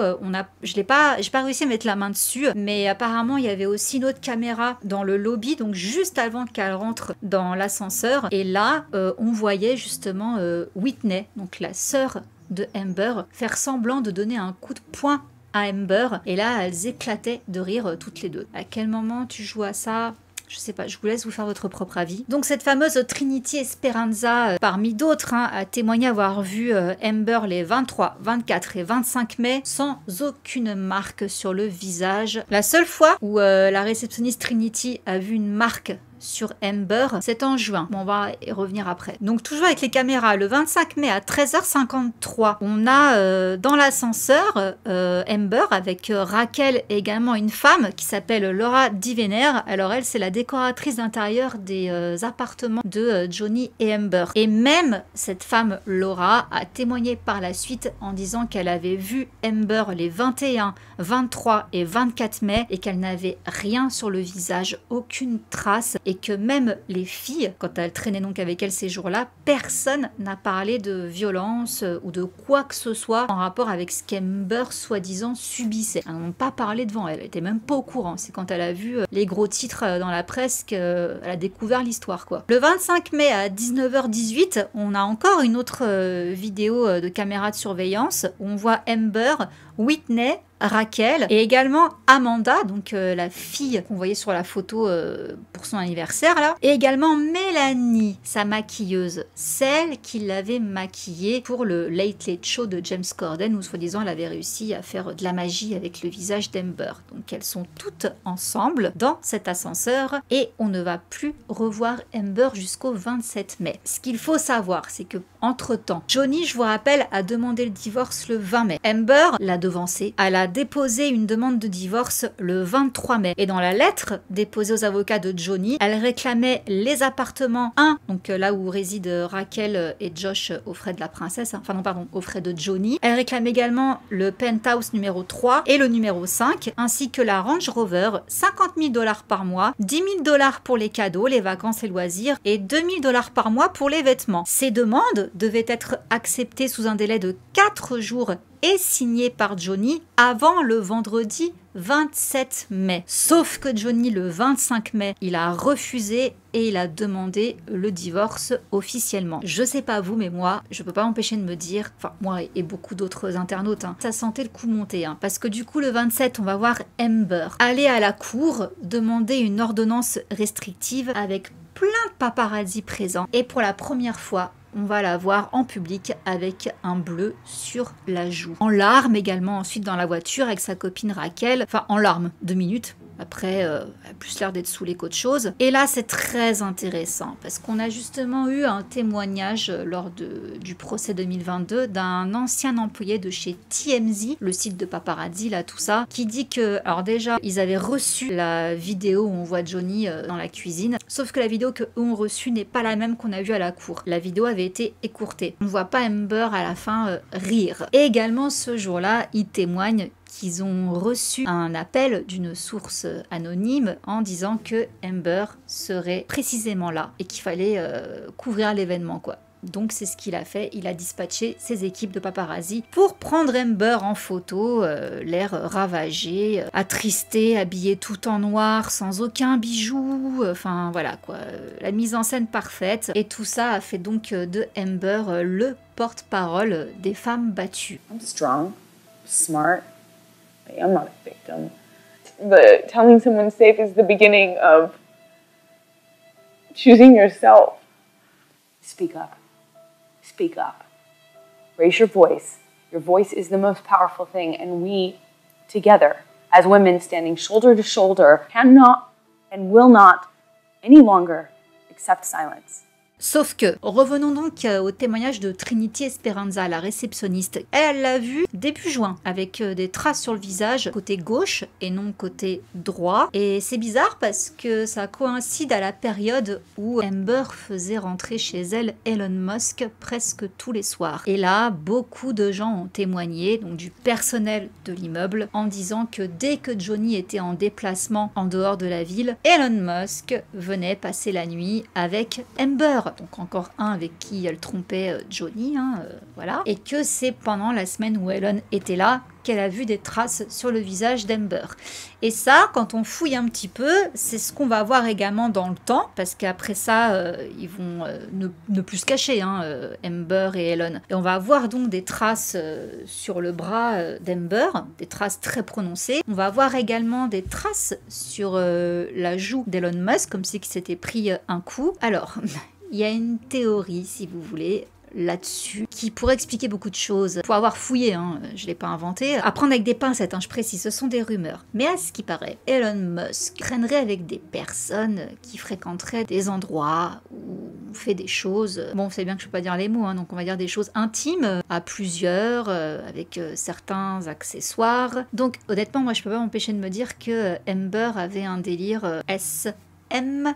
je n'ai pas réussi à mettre la main dessus, mais apparemment, il y avait aussi une autre caméra dans le lobby, donc juste avant qu'elle rentre dans l'ascenseur. Et là, on voyait justement Whitney, donc la sœur de Amber, faire semblant de donner un coup de poing à Amber. Et là, elles éclataient de rire toutes les deux. À quel moment tu joues à ça ? Je sais pas, je vous laisse vous faire votre propre avis. Donc cette fameuse Trinity Esperanza, parmi d'autres, hein, a témoigné avoir vu Amber les 23, 24 et 25 mai sans aucune marque sur le visage. La seule fois où la réceptionniste Trinity a vu une marque sur Amber, c'est en juin. Bon, on va y revenir après. Donc toujours avec les caméras, le 25 mai à 13h53, on a dans l'ascenseur Amber avec Raquel et également une femme qui s'appelle Laura Divener. Alors elle, c'est la décoratrice d'intérieur des appartements de Johnny et Amber. Et même cette femme Laura a témoigné par la suite en disant qu'elle avait vu Amber les 21, 23 et 24 mai et qu'elle n'avait rien sur le visage, aucune trace. Et que même les filles, quand elles traînaient donc avec elle ces jours-là, personne n'a parlé de violence ou de quoi que ce soit en rapport avec ce qu'Amber soi-disant subissait. Elles n'ont pas parlé devant elle, elle était même pas au courant. C'est quand elle a vu les gros titres dans la presse qu'elle a découvert l'histoire, quoi. Le 25 mai à 19h18, on a encore une autre vidéo de caméra de surveillance où on voit Amber, Whitney, Raquel et également Amanda, donc la fille qu'on voyait sur la photo pour son anniversaire là, et également Mélanie, sa maquilleuse, celle qui l'avait maquillée pour le Late Late Show de James Corden où soi-disant elle avait réussi à faire de la magie avec le visage d'Amber. Donc elles sont toutes ensemble dans cet ascenseur et on ne va plus revoir Amber jusqu'au 27 mai. Ce qu'il faut savoir, c'est que entre-temps. Johnny, je vous rappelle, a demandé le divorce le 20 mai. Amber l'a devancé. Elle a déposé une demande de divorce le 23 mai. Et dans la lettre déposée aux avocats de Johnny, elle réclamait les appartements 1, donc là où résident Raquel et Josh aux frais de la princesse, enfin non pardon, aux frais de Johnny. Elle réclame également le penthouse numéro 3 et le numéro 5, ainsi que la Range Rover, 50 000 $ par mois, 10 000 $ pour les cadeaux, les vacances et loisirs, et 2 000 $ par mois pour les vêtements. Ces demandes devaient être acceptées sous un délai de 4 jours et signées par Johnny avant le vendredi 27 mai. Sauf que Johnny, le 25 mai, il a refusé et il a demandé le divorce officiellement. Je sais pas vous, mais moi, je peux pas m'empêcher de me dire, enfin moi et beaucoup d'autres internautes, hein, ça sentait le coup monter. Hein, parce que du coup, le 27, on va voir Amber aller à la cour demander une ordonnance restrictive avec plein de paparazzi présents. Et pour la première fois, on va la voir en public avec un bleu sur la joue. En larmes également ensuite dans la voiture avec sa copine Raquel. Enfin en larmes, 2 minutes. Après, elle a plus l'air d'être saoulée qu'autre chose. Et là, c'est très intéressant parce qu'on a justement eu un témoignage lors du procès 2022 d'un ancien employé de chez TMZ, le site de paparazzi, là, tout ça, qui dit que, alors déjà, ils avaient reçu la vidéo où on voit Johnny dans la cuisine, sauf que la vidéo qu'eux ont reçue n'est pas la même qu'on a vue à la cour. La vidéo avait été écourtée. On ne voit pas Amber à la fin rire. Et également, ce jour-là, il témoigne qu'ils ont reçu un appel d'une source anonyme en disant que Amber serait précisément là et qu'il fallait couvrir l'événement, quoi. Donc c'est ce qu'il a fait, il a dispatché ses équipes de paparazzi pour prendre Amber en photo, l'air ravagé, attristé, habillé tout en noir, sans aucun bijou, enfin voilà quoi, la mise en scène parfaite. Et tout ça a fait donc de Amber le porte-parole des femmes battues. I'm strong, smart. I'm not a victim. But telling someone safe is the beginning of choosing yourself. Speak up. Speak up. Raise your voice. Your voice is the most powerful thing, and we, together, as women standing shoulder to shoulder, cannot and will not any longer accept silence. Sauf que, revenons donc au témoignage de Trinity Esperanza, la réceptionniste. Elle l'a vu début juin, avec des traces sur le visage côté gauche et non côté droit. Et c'est bizarre parce que ça coïncide à la période où Amber faisait rentrer chez elle Elon Musk presque tous les soirs. Et là, beaucoup de gens ont témoigné, donc du personnel de l'immeuble, en disant que dès que Johnny était en déplacement en dehors de la ville, Elon Musk venait passer la nuit avec Amber. Donc encore un avec qui elle trompait Johnny, voilà. Et que c'est pendant la semaine où Elon était là qu'elle a vu des traces sur le visage d'Amber. Et ça, quand on fouille un petit peu, c'est ce qu'on va voir également dans le temps, parce qu'après ça, ils vont ne plus se cacher, Amber et Elon. Et on va voir donc des traces sur le bras d'Amber, des traces très prononcées. On va voir également des traces sur la joue d'Elon Musk, comme si il s'était pris un coup. Alors... il y a une théorie, si vous voulez, là-dessus, qui pourrait expliquer beaucoup de choses. Pour avoir fouillé, je ne l'ai pas inventé. À prendre avec des pincettes, je précise, ce sont des rumeurs. Mais à ce qui paraît, Elon Musk traînerait avec des personnes qui fréquenteraient des endroits où on fait des choses... Bon, vous savez bien que je ne peux pas dire les mots, donc on va dire des choses intimes, à plusieurs, avec certains accessoires. Donc, honnêtement, moi, je ne peux pas m'empêcher de me dire que Amber avait un délire SM...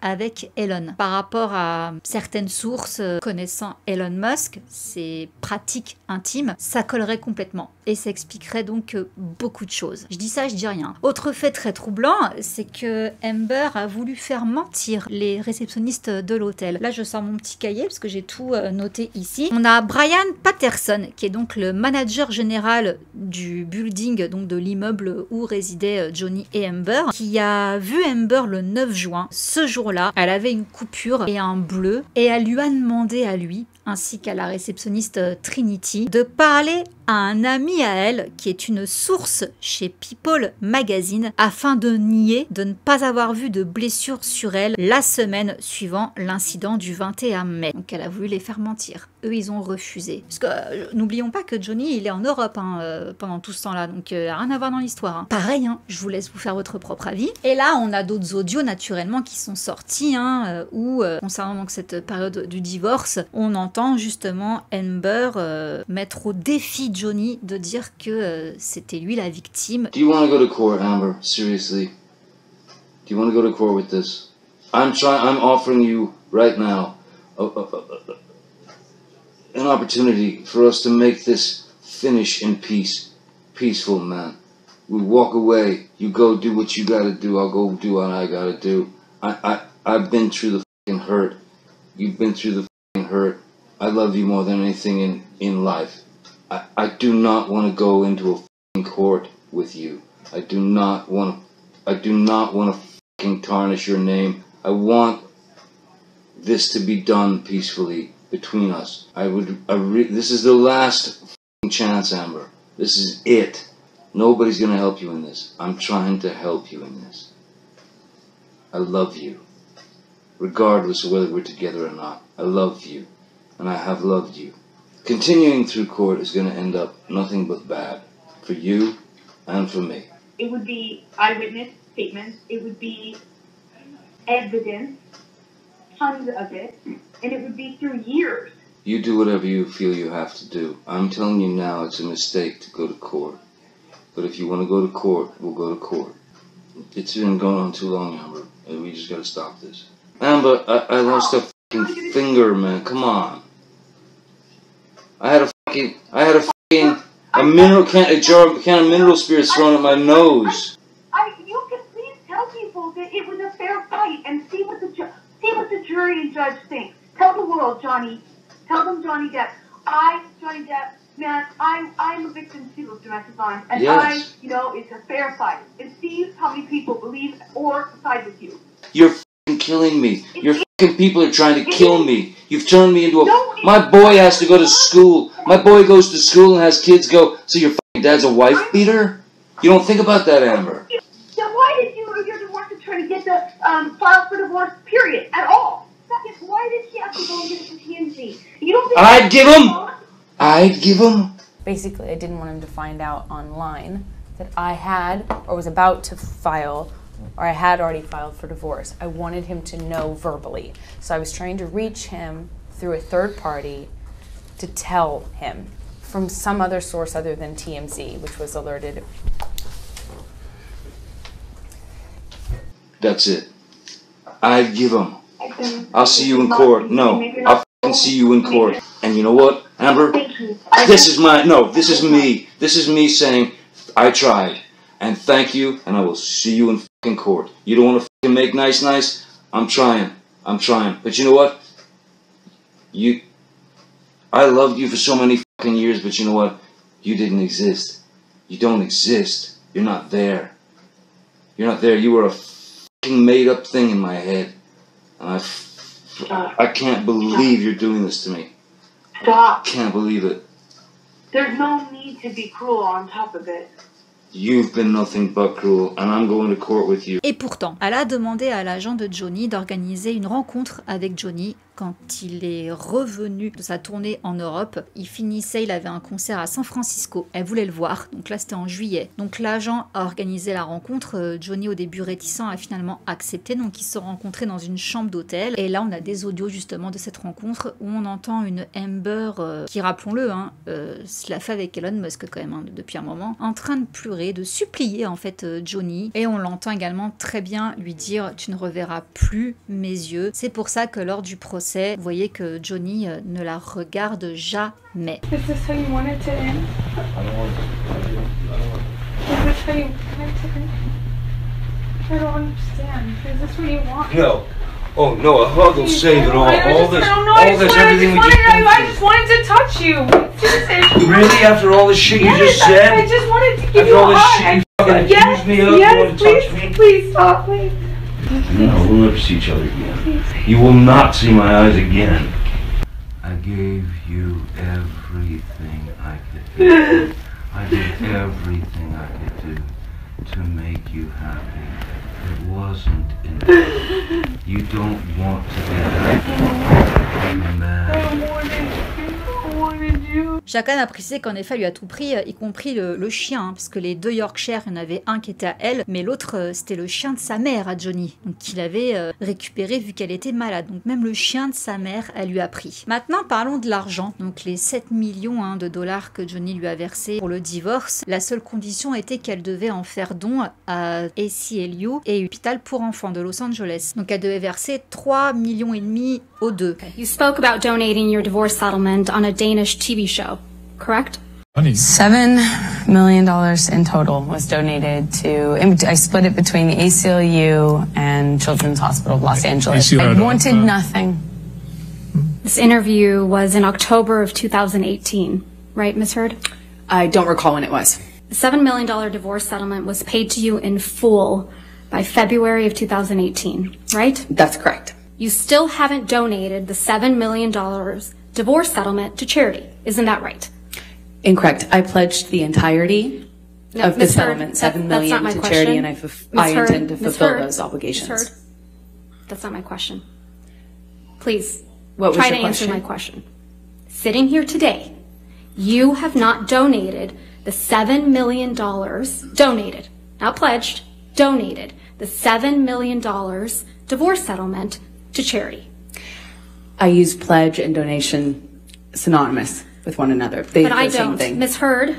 avec Elon. Par rapport à certaines sources connaissant Elon Musk, ses pratiques intimes, ça collerait complètement. Et ça expliquerait donc beaucoup de choses. Je dis ça, je dis rien. Autre fait très troublant, c'est que Amber a voulu faire mentir les réceptionnistes de l'hôtel. Là, je sors mon petit cahier parce que j'ai tout noté ici. On a Brian Patterson, qui est donc le manager général du building, donc de l'immeuble où résidaient Johnny et Amber, qui a vu Amber le 9 juin. Ce jour-là, elle avait une coupure et un bleu, et elle lui a demandé à lui, ainsi qu'à la réceptionniste Trinity, de parler à un ami à elle qui est une source chez People Magazine afin de nier de ne pas avoir vu de blessure sur elle la semaine suivant l'incident du 21 mai. Donc elle a voulu les faire mentir. Eux, ils ont refusé. Parce que n'oublions pas que Johnny, il est en Europe pendant tout ce temps-là, donc rien à voir dans l'histoire. Pareil, je vous laisse vous faire votre propre avis. Et là, on a d'autres audios naturellement qui sont sortis, où concernant donc cette période du divorce, on entend entend justement Amber mettre au défi Johnny de dire que c'était lui la victime. Do you want to go to court, Amber? Seriously? Do you want to go to court with this? I'm offering you right now an opportunity for us to make this finish in peace. Peaceful, man. We walk away. You go do what you gotta do. I'll go do what I gotta do. I've been through the fucking hurt. You've been through the fucking hurt. I love you more than anything in life. I do not want to go into a fucking court with you. I do not want to fucking tarnish your name. I want this to be done peacefully between us. This is the last fucking chance, Amber. This is it. Nobody's gonna help you in this. I'm trying to help you in this. I love you. Regardless of whether we're together or not. I love you. And I have loved you. Continuing through court is gonna end up nothing but bad. For you and for me. It would be eyewitness statements. It would be evidence. Tons of it. And it would be through years. You do whatever you feel you have to do. I'm telling you now it's a mistake to go to court. But if you want to go to court, we'll go to court. It's been going on too long, Amber. And we just gotta stop this. Amber, I lost a fucking finger, man. Come on. I had a mineral can of mineral spirits thrown at my nose. You can please tell people that it was a fair fight and see what the jury and judge think. Tell the world, Johnny. Tell them, Johnny Depp. Johnny Depp. Man, I'm a victim too of domestic violence, and yes. It's a fair fight. And see how many people believe or side with you. You're f***ing killing me. Your f***ing people are trying to kill me. You've turned me into a... My boy has to go to school. My boy goes to school and has kids go, so your f***ing dad's a wife beater? You don't think about that, Amber. Then why did your divorce attorney get the file for divorce, period, at all? Second, why did she have to go and get it from TMZ? You don't think... I'd give him. Basically, I didn't want him to find out online that I had or was about to file, or I had already filed for divorce. I wanted him to know verbally. So I was trying to reach him through a third party to tell him from some other source other than TMZ, which was alerted. That's it. I'd give him. I'll see you in court. No, I'll f***ing see you in court. And you know what, Amber? This is me. This is me saying, I tried. And thank you, and I will see you in f***ing court. You don't want to f***ing make nice? I'm trying. But you know what? I loved you for so many f***ing years, but you know what? You didn't exist. You don't exist. You're not there. You're not there. You were a f***ing made up thing in my head. And I can't believe you're doing this to me. Stop. Can't believe it. There's no need to be cruel on top of it. You've been nothing but cruel, and I'm going to court with you. Et pourtant, elle a demandé à l'agent de Johnny d'organiser une rencontre avec Johnny quand il est revenu de sa tournée en Europe. Il avait un concert à San Francisco. Elle voulait le voir, donc là c'était en juillet. Donc l'agent a organisé la rencontre. Johnny, au début réticent, a finalement accepté. Donc ils se sont rencontrés dans une chambre d'hôtel. Et là on a des audios justement de cette rencontre où on entend une Amber qui, rappelons-le, se la fait avec Elon Musk quand même depuis un moment, en train de pleurer, de supplier en fait Johnny. Et on l'entend également très bien lui dire « Tu ne reverras plus mes yeux ». C'est pour ça que lors du procès, vous voyez que Johnny ne la regarde jamais. Is this how you want it to end? I don't want it. Is this how you want it to end? I don't understand. Is this what you want? No. Oh no, a hug will save it all. All this, everything we just went I just wanted to touch you. through. Really? After all this shit you just said? I just wanted to give After you all a this hug. shit you fucking accused me of? You want to touch me? Please stop, please. No, we'll never see each other again. You will not see my eyes again. I gave you everything I could do. I did everything I could do to make you happy. It wasn't enough. You don't want to be happy. You're mad. I wanted you. J'ai quand même précisé qu'en effet, elle lui a tout pris, y compris le chien, hein, parce que les 2 Yorkshire, il y en avait un qui était à elle, mais l'autre, c'était le chien de sa mère à Johnny, donc qu'il avait récupéré vu qu'elle était malade. Donc même le chien de sa mère, elle lui a pris. Maintenant, parlons de l'argent. Donc les 7 millions de dollars que Johnny lui a versé pour le divorce. La seule condition était qu'elle devait en faire don à ACLU et l'hôpital pour enfants de Los Angeles. Donc elle devait verser 3,5 millions aux deux. You spoke about donating your divorce settlement on a Danish TV show, correct? $7 million in total was donated to, I split it between the ACLU and Children's Hospital of Los Angeles. I wanted nothing. This interview was in October of 2018, right, Ms. Heard? I don't recall when it was. The $7 million divorce settlement was paid to you in full by February of 2018, right? That's correct. You still haven't donated the $7 million divorce settlement to charity, isn't that right? Incorrect. I pledged the entirety of the settlement, $7 million to charity, and I intend to fulfill those obligations. Ms. Heard, that's not my question. Please, what was try your to answer question? my question. Sitting here today, you have not donated the $7 million donated, not pledged, donated the $7 million divorce settlement to charity. I use pledge and donation synonymous with one another. They're But I the same don't. thing. Ms. Heard,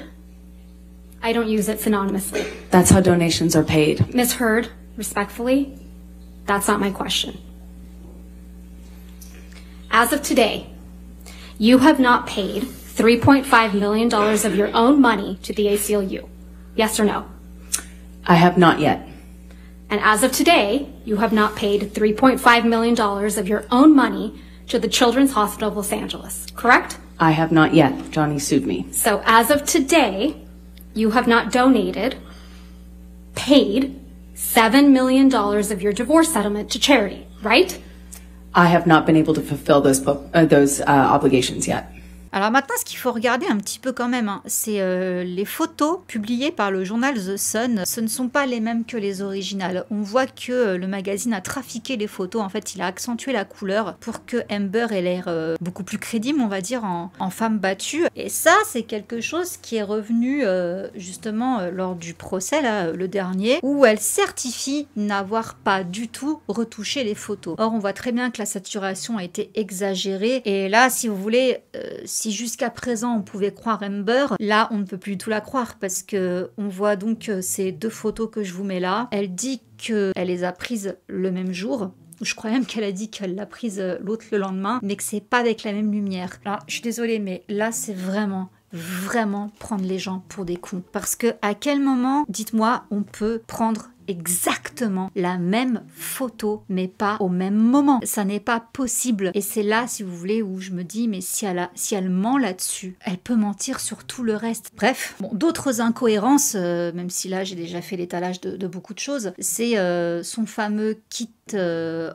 I don't use it synonymously. That's how donations are paid. Ms. Heard, respectfully, that's not my question. As of today, you have not paid $3.5 million of your own money to the ACLU. Yes or no? I have not yet. And as of today, you have not paid $3.5 million of your own money to the Children's Hospital of Los Angeles, correct? I have not yet. Johnny sued me. So as of today, you have not donated, paid $7 million of your divorce settlement to charity, right? I have not been able to fulfill those obligations yet. Alors maintenant, ce qu'il faut regarder un petit peu quand même, hein, c'est les photos publiées par le journal The Sun. Ce ne sont pas les mêmes que les originales. On voit que le magazine a trafiqué les photos. En fait, il a accentué la couleur pour que Amber ait l'air beaucoup plus crédible, on va dire, en femme battue. Et ça, c'est quelque chose qui est revenu justement lors du procès, là, le dernier, où elle certifie n'avoir pas du tout retouché les photos. Or, on voit très bien que la saturation a été exagérée. Et là, si vous voulez... Si jusqu'à présent on pouvait croire Amber, là on ne peut plus du tout la croire parce que on voit donc ces 2 photos que je vous mets là. Elle dit qu'elle les a prises le même jour. Je crois même qu'elle a dit qu'elle l'a prise l'autre le lendemain, mais que c'est pas avec la même lumière. Alors, je suis désolée, mais là c'est vraiment prendre les gens pour des cons. Parce que à quel moment, dites-moi, on peut prendre exactement la même photo, mais pas au même moment. Ça n'est pas possible. Et c'est là, si vous voulez, où je me dis, mais si elle ment là-dessus, elle peut mentir sur tout le reste. Bref, bon, d'autres incohérences, même si là, j'ai déjà fait l'étalage de beaucoup de choses, c'est son fameux kit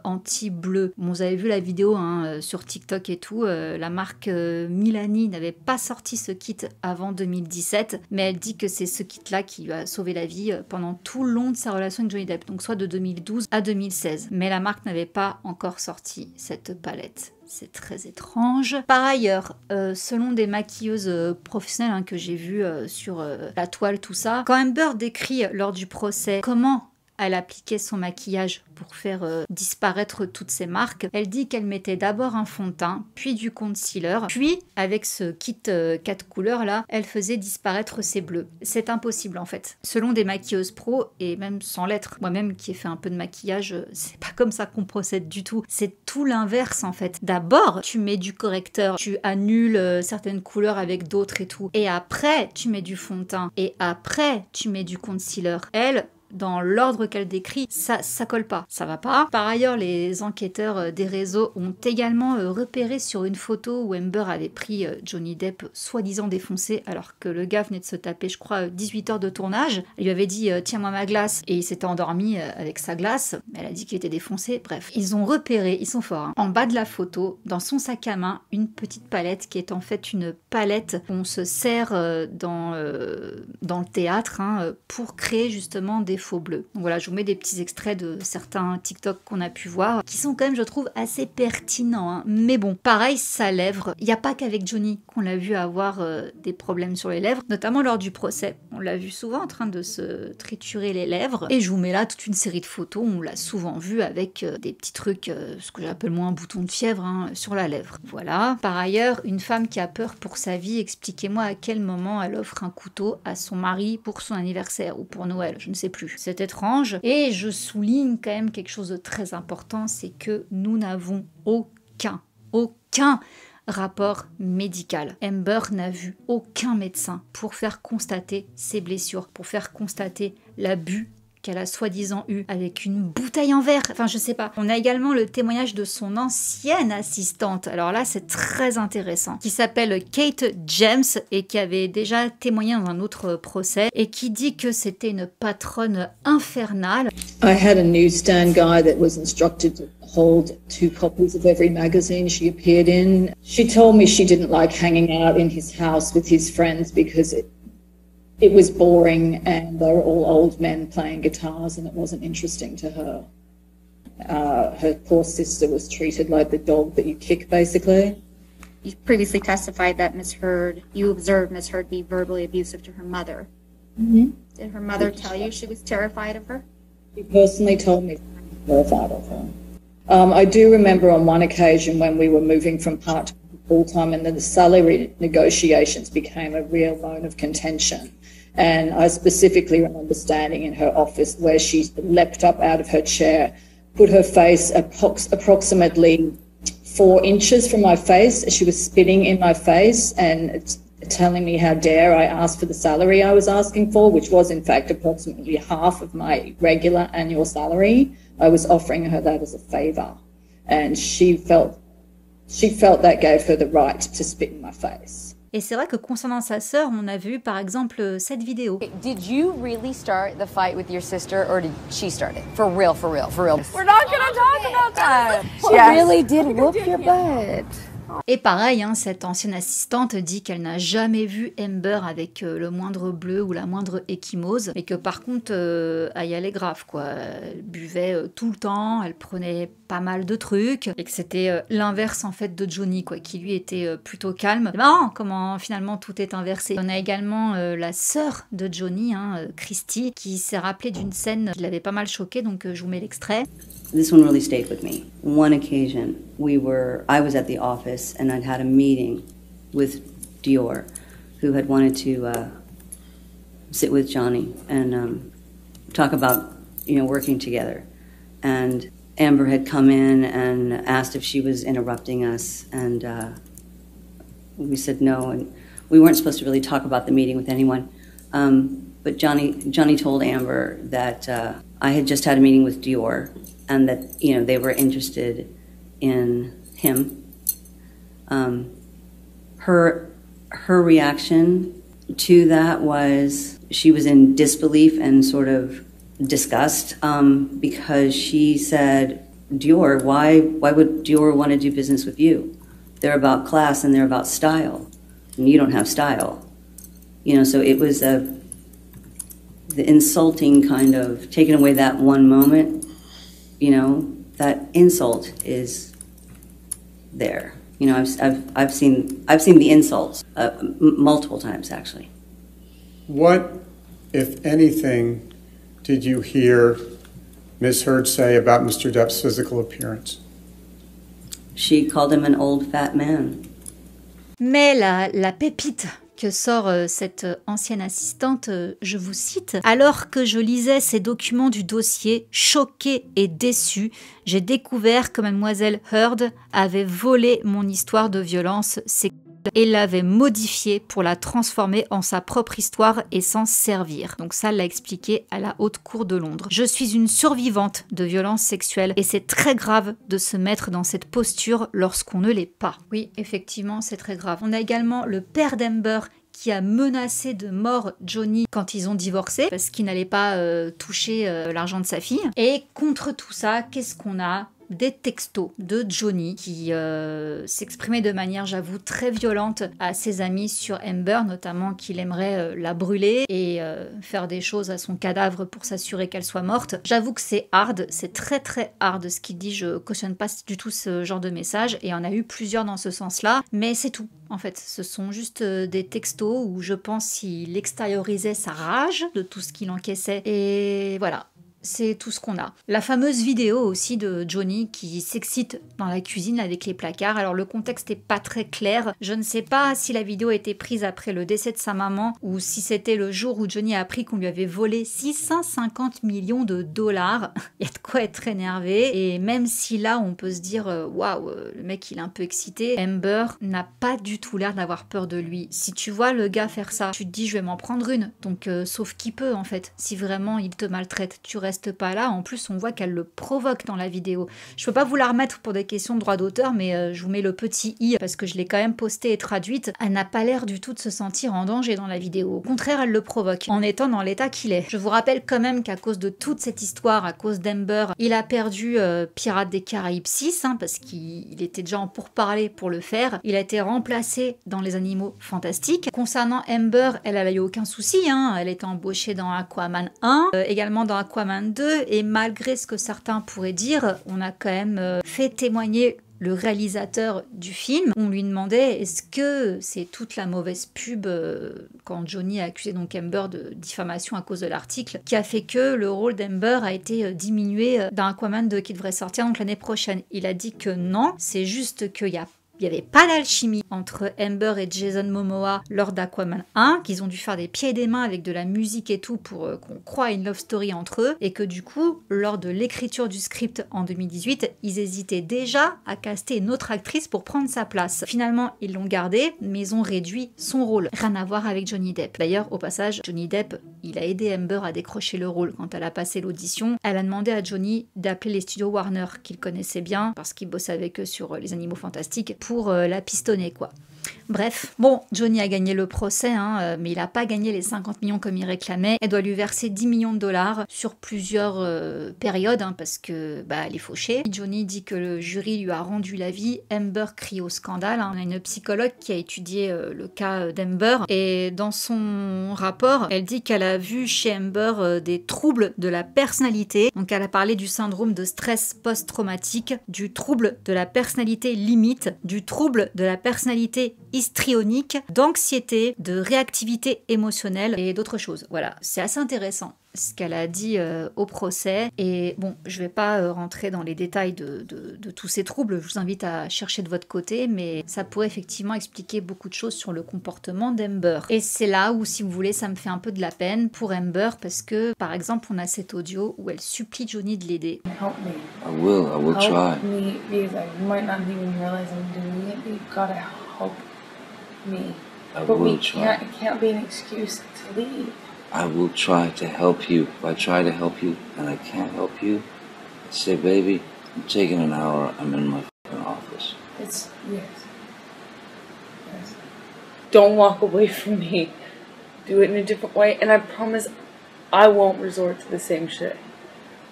anti-bleu. Bon, vous avez vu la vidéo hein, sur TikTok et tout, la marque Milani n'avait pas sorti ce kit avant 2017, mais elle dit que c'est ce kit-là qui lui a sauvé la vie pendant tout le long de sa relation avec Johnny Depp, donc soit de 2012 à 2016. Mais la marque n'avait pas encore sorti cette palette. C'est très étrange. Par ailleurs, selon des maquilleuses professionnelles hein, que j'ai vues sur la toile, tout ça, quand Amber décrit lors du procès comment elle appliquait son maquillage pour faire disparaître toutes ses marques. Elle dit qu'elle mettait d'abord un fond de teint, puis du concealer, puis avec ce kit 4 couleurs là, elle faisait disparaître ses bleus. C'est impossible en fait. Selon des maquilleuses pro, et même sans l'être, moi-même qui ai fait un peu de maquillage, c'est pas comme ça qu'on procède du tout. C'est tout l'inverse en fait. D'abord, tu mets du correcteur, tu annules certaines couleurs avec d'autres et tout. Et après, tu mets du fond de teint. Et après, tu mets du concealer. Elle, dans l'ordre qu'elle décrit, ça colle pas, ça va pas. Par ailleurs, les enquêteurs des réseaux ont également repéré sur une photo où Amber avait pris Johnny Depp soi-disant défoncé alors que le gars venait de se taper, je crois, 18 heures de tournage. Il lui avait dit « tiens-moi ma glace » et il s'était endormi avec sa glace. Elle a dit qu'il était défoncé. Bref, ils ont repéré, ils sont forts, hein. En bas de la photo, dans son sac à main, une petite palette qui est en fait une palette qu'on se sert dans le théâtre hein, pour créer justement des faux bleus. Donc voilà, je vous mets des petits extraits de certains TikTok qu'on a pu voir, qui sont quand même, je trouve, assez pertinents. Hein. Mais bon, pareil, sa lèvre, il n'y a pas qu'avec Johnny qu'on l'a vu avoir des problèmes sur les lèvres, notamment lors du procès. On l'a vu souvent en train de se triturer les lèvres. Et je vous mets là toute une série de photos, on l'a souvent vu avec des petits trucs, ce que j'appelle moi un bouton de fièvre, hein, sur la lèvre. Voilà. Par ailleurs, une femme qui a peur pour sa vie, expliquez-moi à quel moment elle offre un couteau à son mari pour son anniversaire ou pour Noël, je ne sais plus. C'est étrange. Et je souligne quand même quelque chose de très important, c'est que nous n'avons aucun rapport médical. Amber n'a vu aucun médecin pour faire constater ses blessures, pour faire constater l'abus qu'elle a soi-disant eu avec une bouteille en verre. Enfin, je sais pas. On a également le témoignage de son ancienne assistante. Alors là, c'est très intéressant. Qui s'appelle Kate James et qui avait déjà témoigné dans un autre procès et qui dit que c'était une patronne infernale. I had a newsstand guy that was instructed to hold 2 copies of every magazine she appeared in. She told me she didn't like hanging out in his house with his friends because it was boring and they were all old men playing guitars and it wasn't interesting to her. Her poor sister was treated like the dog that you kick, basically. You previously testified that you observed Ms. Heard be verbally abusive to her mother. Mm-hmm. Did her mother tell you she was terrified of her? She personally told me she was terrified of her. I do remember on one occasion when we were moving from part-time to full-time and then the salary negotiations became a real bone of contention. And I specifically remember standing in her office where she leapt up out of her chair, put her face approximately 4 inches from my face. She was spitting in my face and telling me how dare I ask for the salary I was asking for, which was in fact approximately half of my regular annual salary. I was offering her that as a favor. And she felt that gave her the right to spit in my face. Et c'est vrai que concernant sa sœur, on a vu par exemple cette vidéo. Did you really start the fight with your sister or did she start it? For real, for real, for real. We're not gonna talk about that. She really did whoop your butt. Et pareil, hein, cette ancienne assistante dit qu'elle n'a jamais vu Amber avec le moindre bleu ou la moindre ecchymose, et que par contre, elle y allait grave, quoi. Elle buvait tout le temps, elle prenait pas mal de trucs, et que c'était l'inverse en fait de Johnny, quoi, qui lui était plutôt calme. C'est marrant comment finalement tout est inversé. On a également la sœur de Johnny, hein, Christy, qui s'est rappelée d'une scène qui l'avait pas mal choquée, donc je vous mets l'extrait. This one really stayed with me. One occasion, I was at the office and I'd had a meeting with Dior, who had wanted to sit with Johnny and talk about, working together. And Amber had come in and asked if she was interrupting us, and we said no, and we weren't supposed to really talk about the meeting with anyone. But Johnny told Amber that I had just had a meeting with Dior, and that, they were interested in him. Her reaction to that was she was in disbelief and sort of disgust, because she said, Dior, why would Dior want to do business with you? They're about class and they're about style, and you don't have style. So it was the insulting kind of taking away that one moment. That insult is there. I've seen the insults multiple times, actually. What, if anything, did you hear Ms. Heard say about Mr. Depp's physical appearance? She called him an old fat man. Mais la pépite que sort cette ancienne assistante, je vous cite. « Alors que je lisais ces documents du dossier, choquée et déçue, j'ai découvert que mademoiselle Heard avait volé mon histoire de violence sexuelle et l'avait modifiée pour la transformer en sa propre histoire et s'en servir. » Donc ça, l'a expliqué à la Haute Cour de Londres. « Je suis une survivante de violences sexuelles et c'est très grave de se mettre dans cette posture lorsqu'on ne l'est pas. » Oui, effectivement, c'est très grave. On a également le père d'Amber qui a menacé de mort Johnny quand ils ont divorcé parce qu'il n'allait pas toucher l'argent de sa fille. Et contre tout ça, qu'est-ce qu'on a ? des textos de Johnny qui s'exprimait de manière, j'avoue, très violente à ses amis sur Amber, notamment qu'il aimerait la brûler et faire des choses à son cadavre pour s'assurer qu'elle soit morte. J'avoue que c'est hard, c'est très très hard ce qu'il dit, je cautionne pas du tout ce genre de message et on a eu plusieurs dans ce sens-là, mais c'est tout. En fait, ce sont juste des textos où je pense qu'il extériorisait sa rage de tout ce qu'il encaissait et voilà. C'est tout ce qu'on a. La fameuse vidéo aussi de Johnny qui s'excite dans la cuisine avec les placards. Alors le contexte n'est pas très clair. Je ne sais pas si la vidéo a été prise après le décès de sa maman ou si c'était le jour où Johnny a appris qu'on lui avait volé 650 millions de dollars. Il y a de quoi être énervé. Et même si là on peut se dire waouh, le mec il est un peu excité, Amber n'a pas du tout l'air d'avoir peur de lui. Si tu vois le gars faire ça, tu te dis je vais m'en prendre une. Donc sauf qui peut en fait. Si vraiment il te maltraite, tu reste pas là. En plus, on voit qu'elle le provoque dans la vidéo. Je peux pas vous la remettre pour des questions de droit d'auteur, mais je vous mets le petit i parce que je l'ai quand même postée et traduite. Elle n'a pas l'air du tout de se sentir en danger dans la vidéo. Au contraire, elle le provoque en étant dans l'état qu'il est. Je vous rappelle quand même qu'à cause de toute cette histoire, à cause d'Amber, il a perdu Pirates des Caraïbes 6 parce qu'il était déjà en pourparlers pour le faire. Il a été remplacé dans Les Animaux Fantastiques. Concernant Amber, elle a eu aucun souci. Elle était embauchée dans Aquaman 1, également dans Aquaman 2, et malgré ce que certains pourraient dire, on a quand même fait témoigner le réalisateur du film. On lui demandait est-ce que c'est toute la mauvaise pub quand Johnny a accusé donc Amber de diffamation à cause de l'article qui a fait que le rôle d'Amber a été diminué dans Aquaman 2 qui devrait sortir donc l'année prochaine. Il a dit que non, c'est juste qu'il y a il n'y avait pas d'alchimie entre Amber et Jason Momoa lors d'Aquaman 1, qu'ils ont dû faire des pieds et des mains avec de la musique et tout pour qu'on croie à une love story entre eux, et que du coup, lors de l'écriture du script en 2018, ils hésitaient déjà à caster une autre actrice pour prendre sa place. Finalement, ils l'ont gardé, mais ils ont réduit son rôle. Rien à voir avec Johnny Depp. D'ailleurs, au passage, Johnny Depp, il a aidé Amber à décrocher le rôle quand elle a passé l'audition. Elle a demandé à Johnny d'appeler les studios Warner, qu'il connaissait bien, parce qu'il bossait avec eux sur Les Animaux Fantastiques, pour la pistonner quoi. Bref, bon, Johnny a gagné le procès, mais il n'a pas gagné les 50 millions comme il réclamait. Elle doit lui verser 10 millions de dollars sur plusieurs périodes, parce que elle est fauchée. Johnny dit que le jury lui a rendu l'avis. Amber crie au scandale. On a une psychologue qui a étudié le cas d'Amber, et dans son rapport, elle dit qu'elle a vu chez Amber des troubles de la personnalité. Donc elle a parlé du syndrome de stress post-traumatique, du trouble de la personnalité limite, du trouble de la personnalité histrionique, d'anxiété, de réactivité émotionnelle et d'autres choses. Voilà, c'est assez intéressant ce qu'elle a dit au procès. Et bon, je vais pas rentrer dans les détails de tous ces troubles, je vous invite à chercher de votre côté, mais ça pourrait effectivement expliquer beaucoup de choses sur le comportement d'Amber. Et c'est là où, si vous voulez, ça me fait un peu de la peine pour Amber, parce que, par exemple, on a cet audio où elle supplie Johnny de l'aider. Help me. I will try. Help me, because I might not even realize I'm doing it, but you've got to help me. I will try. It can't be an excuse to leave. I will try to help you. If I try to help you and I can't help you, say, baby, I'm taking an hour. I'm in my fucking office. Yes. Don't walk away from me. Do it in a different way, and I promise I won't resort to the same shit.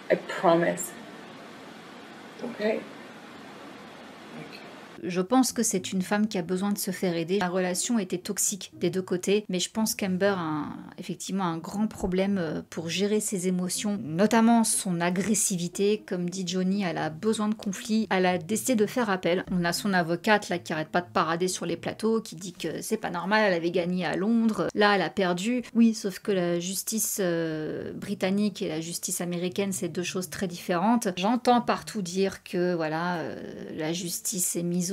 I promise. Okay? Je pense que c'est une femme qui a besoin de se faire aider. La relation était toxique des deux côtés, mais je pense qu'Amber a effectivement un grand problème pour gérer ses émotions, notamment son agressivité. Comme dit Johnny, elle a besoin de conflit. Elle a décidé de faire appel. On a son avocate là qui arrête pas de parader sur les plateaux, qui dit que c'est pas normal, elle avait gagné à Londres. Là, elle a perdu. Oui, sauf que la justice britannique et la justice américaine, c'est deux choses très différentes. J'entends partout dire que voilà, la justice est misogyne,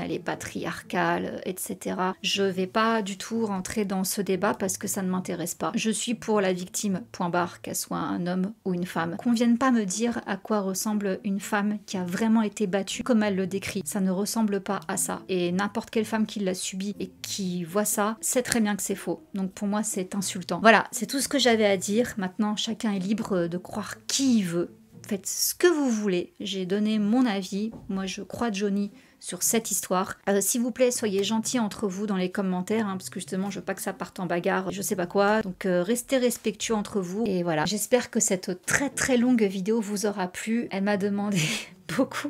elle est patriarcale, etc. Je vais pas du tout rentrer dans ce débat parce que ça ne m'intéresse pas. Je suis pour la victime, point barre, qu'elle soit un homme ou une femme. Qu'on vienne pas me dire à quoi ressemble une femme qui a vraiment été battue comme elle le décrit. Ça ne ressemble pas à ça. Et n'importe quelle femme qui l'a subi et qui voit ça, sait très bien que c'est faux. Donc pour moi, c'est insultant. Voilà, c'est tout ce que j'avais à dire. Maintenant, chacun est libre de croire qui il veut. faites ce que vous voulez. J'ai donné mon avis. Moi, je crois Johnny sur cette histoire. S'il vous plaît, soyez gentils entre vous dans les commentaires, hein, parce que justement, je veux pas que ça parte en bagarre, je sais pas quoi. Donc, restez respectueux entre vous. Et voilà, j'espère que cette très longue vidéo vous aura plu. Elle m'a demandé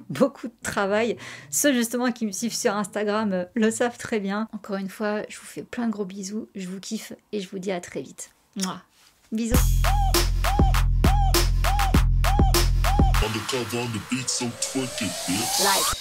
beaucoup de travail. Ceux justement qui me suivent sur Instagram le savent très bien. Encore une fois, je vous fais plein de gros bisous. Je vous kiffe et je vous dis à très vite. Mouah. Bisous. Undercover on the beat, so twerk it, bitch. Like.